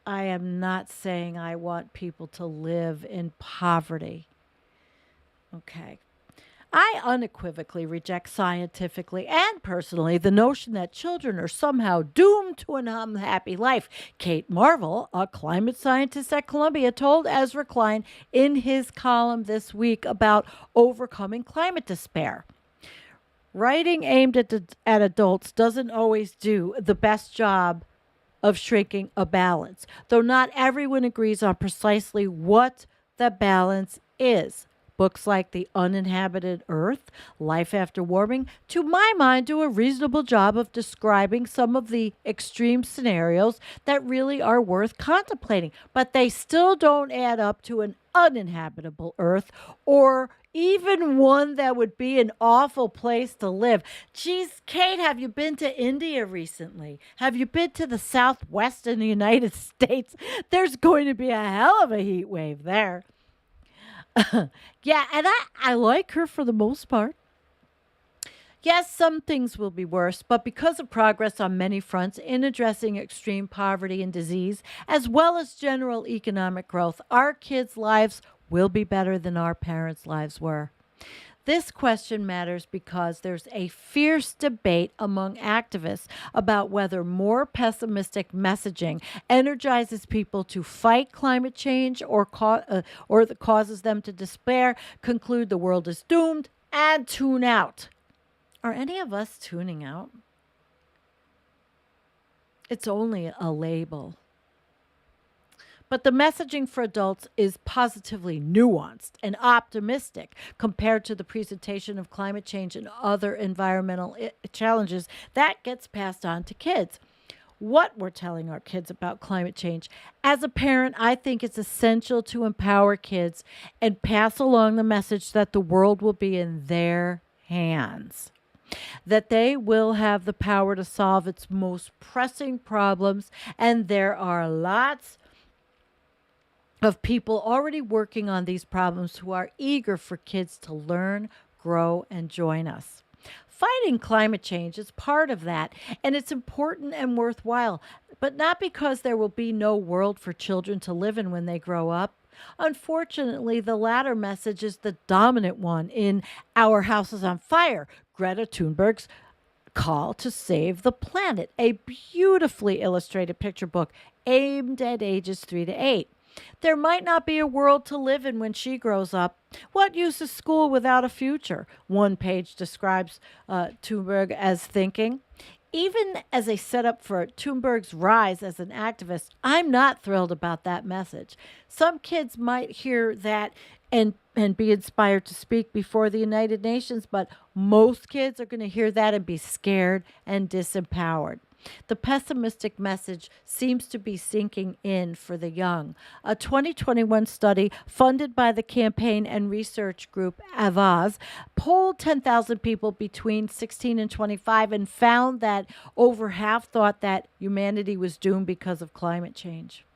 I am not saying I want people to live in poverty. Okay. I unequivocally reject scientifically and personally the notion that children are somehow doomed to an unhappy life. Kate Marvel, a climate scientist at Columbia, told Ezra Klein in his column this week about overcoming climate despair. Writing aimed at adults doesn't always do the best job of shrinking a balance, though not everyone agrees on precisely what the balance is. Books like The Uninhabited Earth, Life After Warming, to my mind, do a reasonable job of describing some of the extreme scenarios that really are worth contemplating, but they still don't add up to an uninhabitable Earth, or even one that would be an awful place to live. Geez, Kate, have you been to India recently? Have you been to the Southwest in the United States? There's going to be a hell of a heat wave there. Yeah, and I like her for the most part. Yes, some things will be worse, but because of progress on many fronts in addressing extreme poverty and disease, as well as general economic growth, our kids' lives will be better than our parents' lives were. This question matters because there's a fierce debate among activists about whether more pessimistic messaging energizes people to fight climate change or that causes them to despair, conclude the world is doomed, and tune out. Are any of us tuning out? It's only a label. But the messaging for adults is positively nuanced and optimistic compared to the presentation of climate change and other environmental challenges that gets passed on to kids. What we're telling our kids about climate change. As a parent, I think it's essential to empower kids and pass along the message that the world will be in their hands, that they will have the power to solve its most pressing problems, and there are lots of people already working on these problems who are eager for kids to learn, grow, and join us. Fighting climate change is part of that, and it's important and worthwhile, but not because there will be no world for children to live in when they grow up. Unfortunately, the latter message is the dominant one in Our House is on Fire, Greta Thunberg's Call to Save the Planet, a beautifully illustrated picture book aimed at ages 3 to 8. There might not be a world to live in when she grows up. What use is school without a future? One page describes Thunberg as thinking. Even as a setup for Thunberg's rise as an activist, I'm not thrilled about that message. Some kids might hear that and be inspired to speak before the United Nations, but most kids are going to hear that and be scared and disempowered. The pessimistic message seems to be sinking in for the young. A 2021 study funded by the campaign and research group Avaz polled 10,000 people between 16 and 25 and found that over half thought that humanity was doomed because of climate change.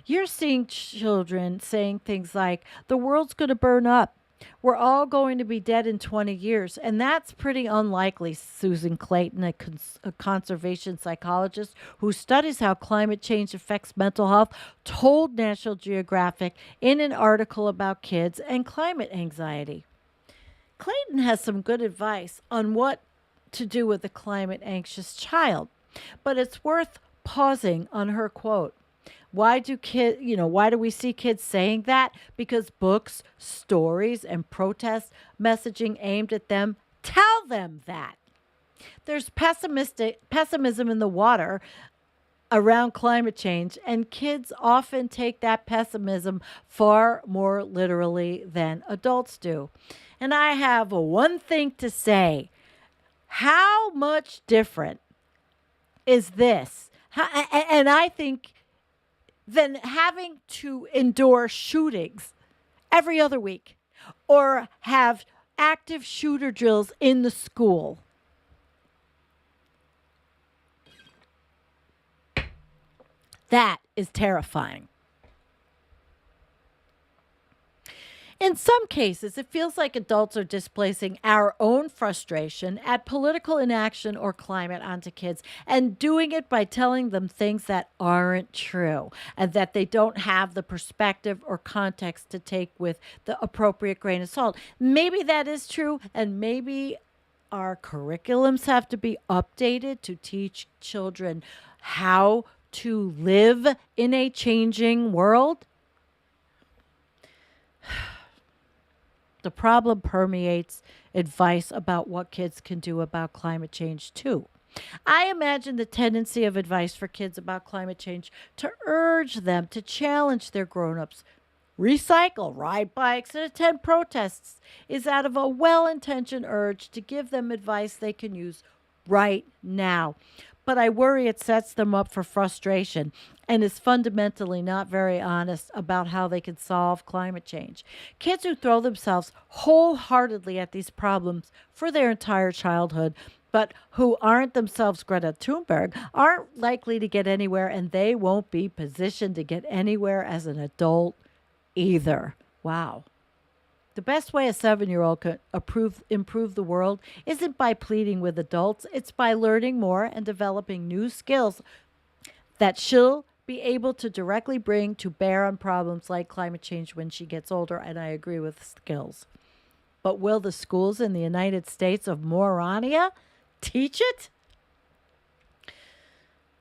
You're seeing children saying things like, the world's going to burn up. We're all going to be dead in 20 years. And that's pretty unlikely, Susan Clayton, a conservation psychologist who studies how climate change affects mental health, told National Geographic in an article about kids and climate anxiety. Clayton has some good advice on what to do with a climate anxious child, but it's worth pausing on her quote. Why do we see kids saying that? Because books, stories, and protest messaging aimed at them tell them that. There's pessimism in the water around climate change, and kids often take that pessimism far more literally than adults do. And I have one thing to say. How much different is this? And I think than having to endure shootings every other week or have active shooter drills in the school. That is terrifying. In some cases, it feels like adults are displacing our own frustration at political inaction or climate onto kids and doing it by telling them things that aren't true and that they don't have the perspective or context to take with the appropriate grain of salt. Maybe that is true, and maybe our curriculums have to be updated to teach children how to live in a changing world. The problem permeates advice about what kids can do about climate change, too. I imagine the tendency of advice for kids about climate change to urge them to challenge their grown-ups, recycle, ride bikes, and attend protests is out of a well-intentioned urge to give them advice they can use right now. But I worry it sets them up for frustration and is fundamentally not very honest about how they can solve climate change. Kids who throw themselves wholeheartedly at these problems for their entire childhood, but who aren't themselves Greta Thunberg, aren't likely to get anywhere, and they won't be positioned to get anywhere as an adult either. Wow. The best way a 7-year-old could improve the world isn't by pleading with adults. It's by learning more and developing new skills that she'll be able to directly bring to bear on problems like climate change when she gets older. And I agree with skills. But will the schools in the United States of Morania teach it?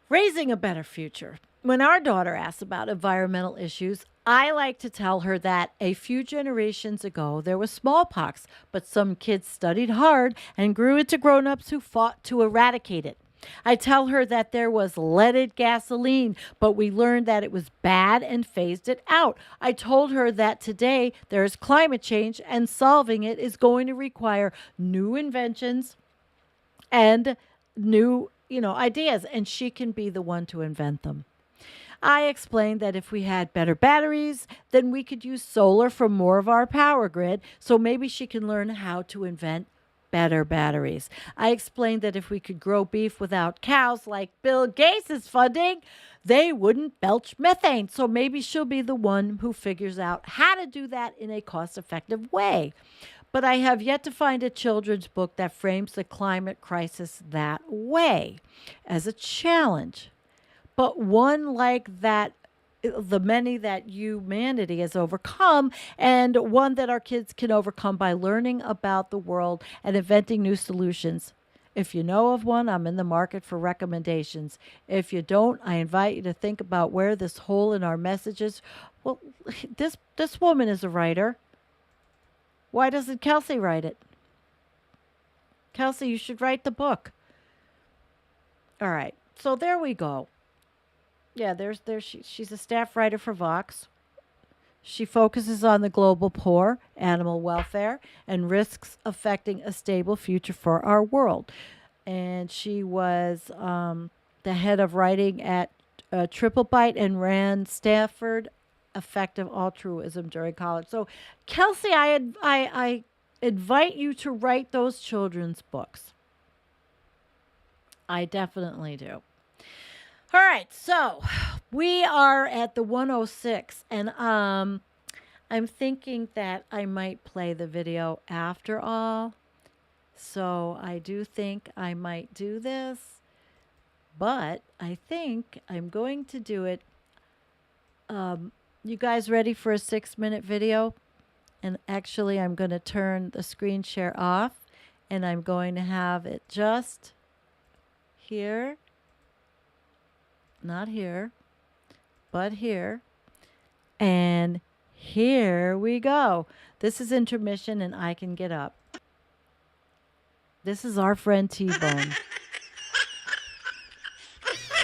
Raising a better future. When our daughter asks about environmental issues, I like to tell her that a few generations ago there was smallpox, but some kids studied hard and grew into grown-ups who fought to eradicate it. I tell her that there was leaded gasoline, but we learned that it was bad and phased it out. I told her that today there is climate change and solving it is going to require new inventions and new, ideas, and she can be the one to invent them. I explained that if we had better batteries, then we could use solar for more of our power grid, so maybe she can learn how to invent better batteries. I explained that if we could grow beef without cows like Bill Gates is funding, they wouldn't belch methane, so maybe she'll be the one who figures out how to do that in a cost-effective way. But I have yet to find a children's book that frames the climate crisis that way, as a challenge. But one like that, the many that humanity has overcome, and one that our kids can overcome by learning about the world and inventing new solutions. If you know of one, I'm in the market for recommendations. If you don't, I invite you to think about where this hole in our messages. Well, this woman is a writer. Why doesn't Kelsey write it? Kelsey, you should write the book. All right, so there we go. Yeah, she's a staff writer for Vox. She focuses on the global poor, animal welfare, and risks affecting a stable future for our world. And she was the head of writing at Triple Bite and ran Stanford Effective Altruism during college. So, Kelsey, I invite you to write those children's books. I definitely do. All right, so we are at the 106, and I'm thinking that I might play the video after all. So I do think I might do this, but I think I'm going to do it. You guys ready for a 6-minute video? And actually, I'm going to turn the screen share off, and I'm going to have it just here. Not here, but here. And here we go. This is intermission, and I can get up. This is our friend T-Bone.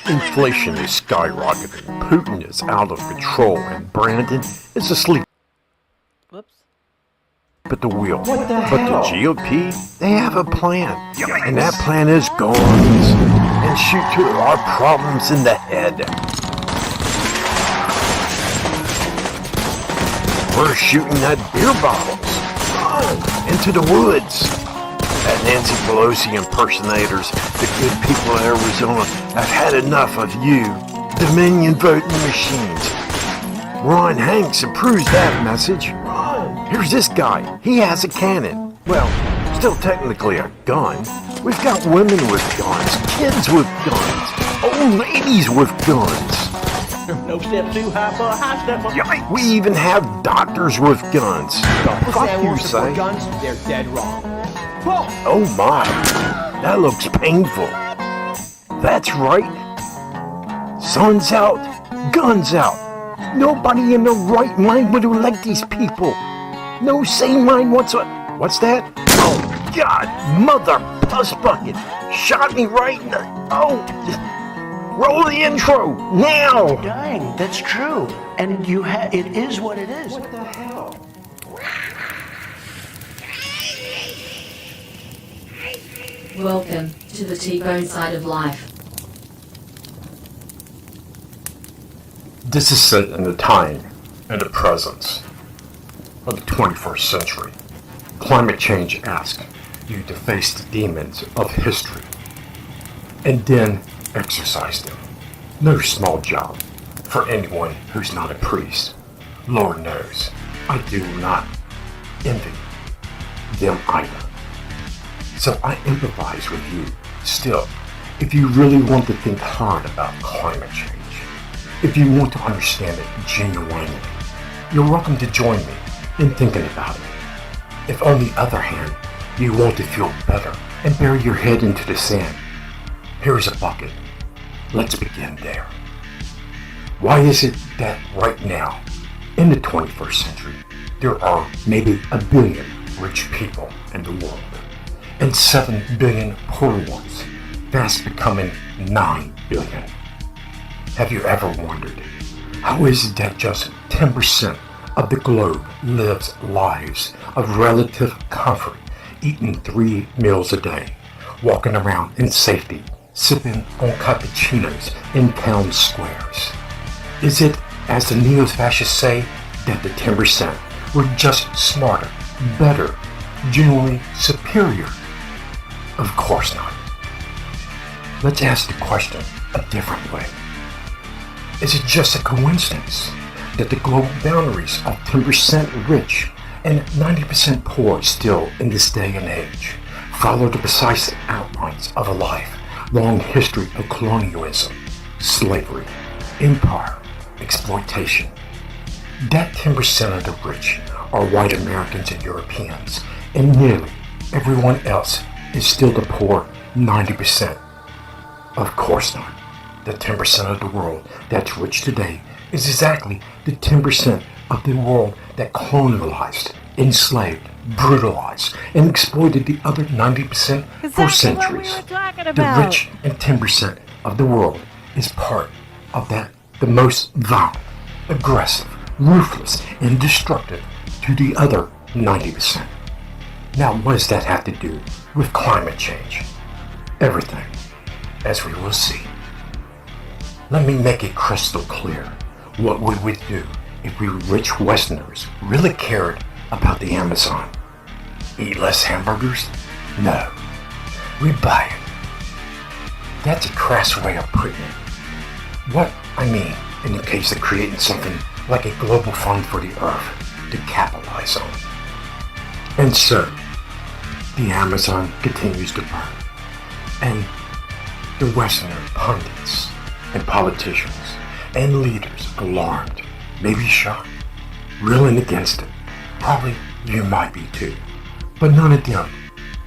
Inflation is skyrocketing. Putin is out of control, and Brandon is asleep Whoops. at the wheel. But the GOP, they have a plan. And that plan is guns. And shoot to our problems in the head. We're shooting at beer bottles. Into the woods. At Nancy Pelosi impersonators, the good people of Arizona have had enough of you, Dominion voting machines. Ron Hanks approves that message. Here's this guy. He has a cannon. Well, still technically a gun. We've got women with guns, kids with guns, old ladies with guns. No step too high for a high step. Yeah, we even have doctors with guns. The fuck you say? Guns, they're dead wrong. Whoa. Oh my, that looks painful. That's right. Sun's out, guns out. Nobody in their right mind would elect these people. No sane mind whatsoever. What's that? Oh God, mother puss bucket. Shot me right in the... Oh, roll the intro, now. Dang, that's true. And it is what it is. What the hell? Welcome to the T-Bone side of life. This is set in the time and the presence of the 21st century. Climate change asks you to face the demons of history and then exorcise them. No small job for anyone who's not a priest. Lord knows, I do not envy them either. So I empathize with you. Still, if you really want to think hard about climate change, if you want to understand it genuinely, you're welcome to join me in thinking about it. If on the other hand, you want to feel better and bury your head into the sand, here's a bucket. Let's begin there. Why is it that right now, in the 21st century, there are maybe 1 billion rich people in the world and 7 billion poor ones, fast becoming 9 billion? Have you ever wondered, how is it that just 10% of the globe lives lives of relative comfort, eating 3 meals a day, walking around in safety, sipping on cappuccinos in town squares? Is it, as the neo-fascists say, that the 10% were just smarter, better, generally superior? Of course not. Let's ask the question a different way. Is it just a coincidence that the global boundaries of 10% rich and 90% poor still in this day and age follow the precise outlines of a lifelong history of colonialism, slavery, empire, exploitation? That 10% of the rich are white Americans and Europeans, and nearly everyone else is still the poor 90%. Of course not. The 10% of the world that's rich today is exactly the 10% of the world that colonialized, enslaved, brutalized, and exploited the other 90% for Exactly what we centuries. were talking The about. rich and 10% of the world is part of that, the most violent, aggressive, ruthless, and destructive to the other 90%. Now, what does that have to do with climate change? Everything, as we will see. Let me make it crystal clear what we would do if we rich Westerners really cared about the Amazon. Eat less hamburgers? No. We buy it. That's a crass way of putting it. What I mean, in the case of creating something like a global fund for the earth to capitalize on. And so, the Amazon continues to burn. And the Westerner pundits and politicians and leaders alarmed, maybe shocked, reeling against it. Probably you might be too. But none of them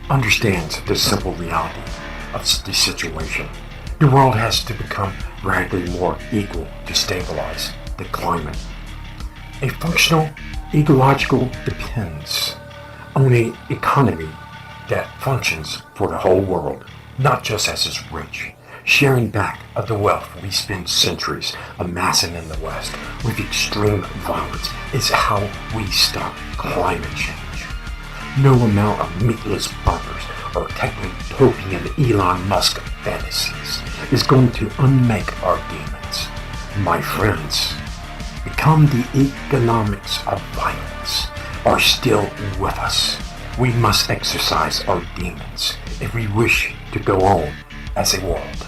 understands the simple reality of the situation. The world has to become radically more equal to stabilize the climate. A functional ecological depends on an economy that functions for the whole world, not just as its rich. Sharing back of the wealth we spend centuries amassing in the West with extreme violence is how we stop climate change. No amount of meatless burgers or technotopian Elon Musk fantasies is going to unmake our demons. My friends, become the economics of violence are still with us. We must exercise our demons if we wish to go on as a world.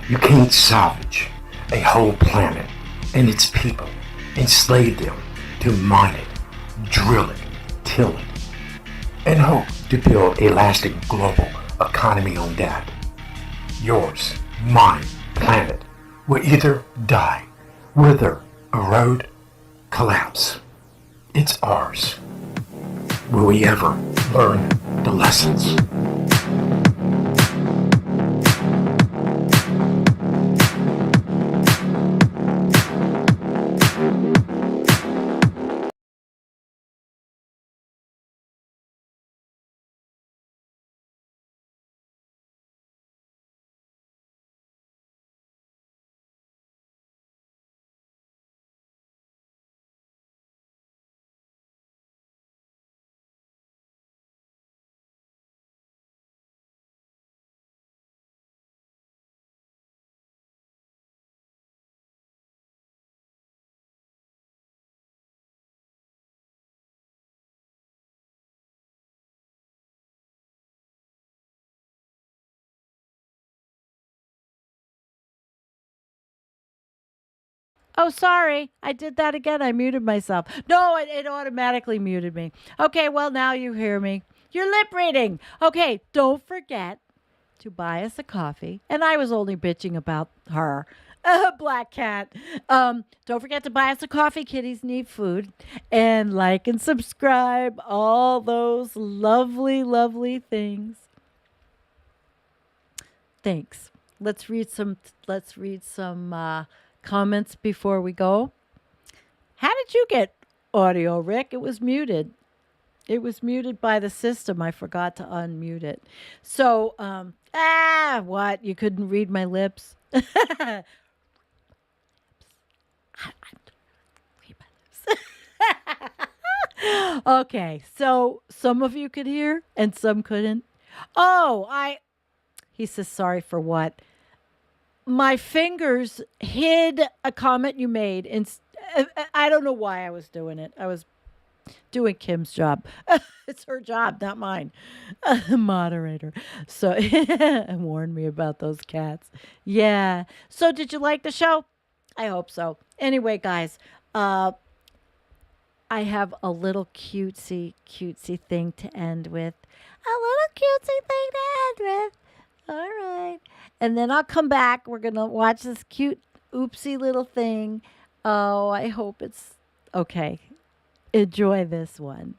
You can't salvage a whole planet and its people, enslave them to mine it, drill it, till it, and hope to build a lasting global economy on that. Yours, mine, planet will either die, wither, erode, collapse. It's ours. Will we ever learn the lessons? Oh, sorry. I did that again. I muted myself. No, it automatically muted me. Okay, well, now you hear me. You're lip reading. Okay, don't forget to buy us a coffee. And I was only bitching about her. Black cat. Don't forget to buy us a coffee. Kitties need food. And like and subscribe. All those lovely, lovely things. Thanks. Let's read some comments before we go. How did you get audio, Rick? It was muted. It was muted by the system. I forgot to unmute it. So, what? You couldn't read my lips? Okay, so some of you could hear and some couldn't. He says, sorry for what? My fingers hid a comment you made. And I don't know why I was doing it. I was doing Kim's job. It's her job, not mine. Moderator. So, and warned me about those cats. Yeah. So did you like the show? I hope so. Anyway, guys, I have a little cutesy thing to end with. A little cutesy thing to end with. All right. And then I'll come back. We're going to watch this cute, oopsie little thing. Oh, I hope it's okay. Enjoy this one.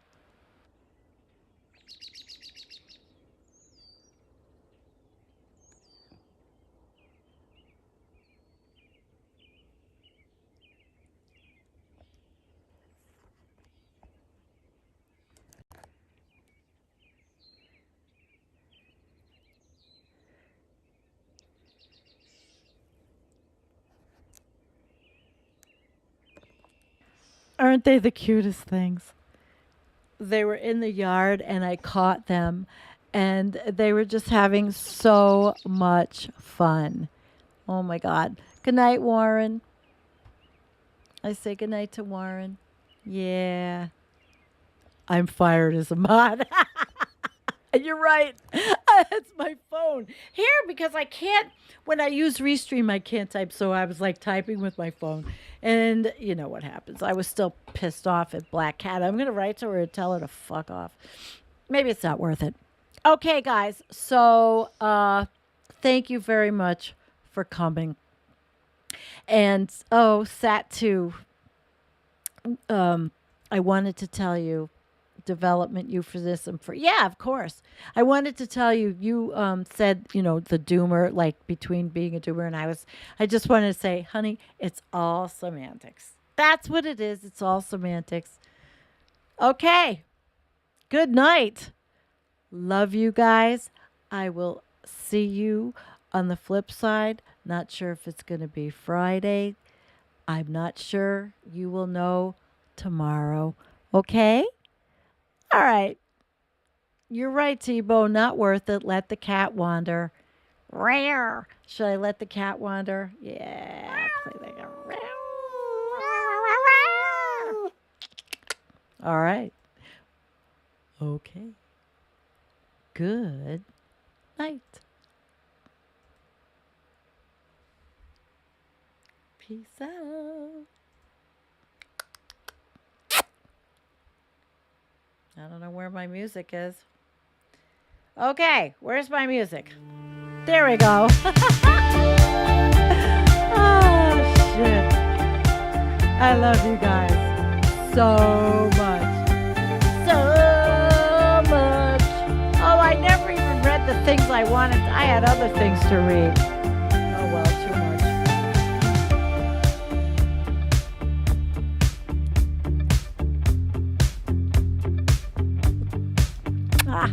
Aren't they the cutest things? They were in the yard and I caught them and they were just having so much fun. Oh my God. Good night, Warren. I say good night to Warren. Yeah. I'm fired as a mod. You're right. It's my phone. Here, because I can't, when I use Restream, I can't type. So I was like typing with my phone. And you know what happens. I was still pissed off at Black Cat. I'm going to write to her and tell her to fuck off. Maybe it's not worth it. Okay, guys. So thank you very much for coming. And, Sat 2, I wanted to tell you, development euphemism for, yeah, of course. I wanted to tell you, you said, the doomer, like between being a doomer and I just wanted to say, honey, it's all semantics. That's what it is. It's all semantics. Okay. Good night. Love you guys. I will see you on the flip side. Not sure if it's going to be Friday. I'm not sure. You will know tomorrow. Okay? All right. You're right, Tebow. Not worth it. Let the cat wander. Rare. Should I let the cat wander? Yeah. Play like a all right. Okay. Good night. Peace out. I don't know where my music is. Okay, where's my music? There we go. Oh, shit. I love you guys so much. So much. Oh, I never even read the things I wanted. I had other things to read. Oh, well, too much. Ah.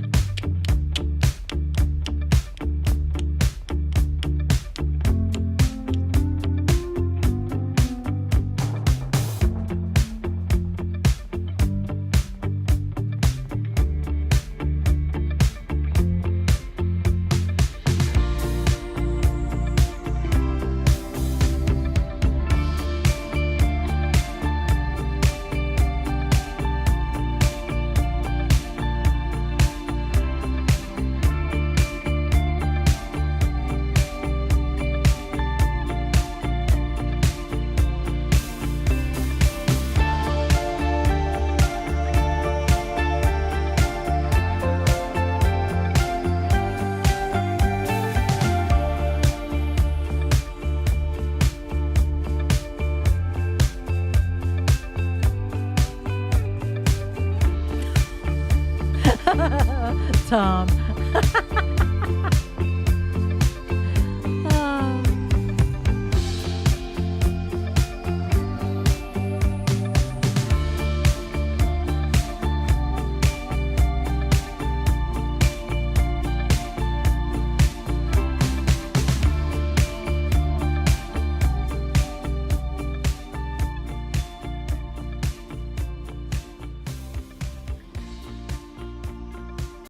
Tom.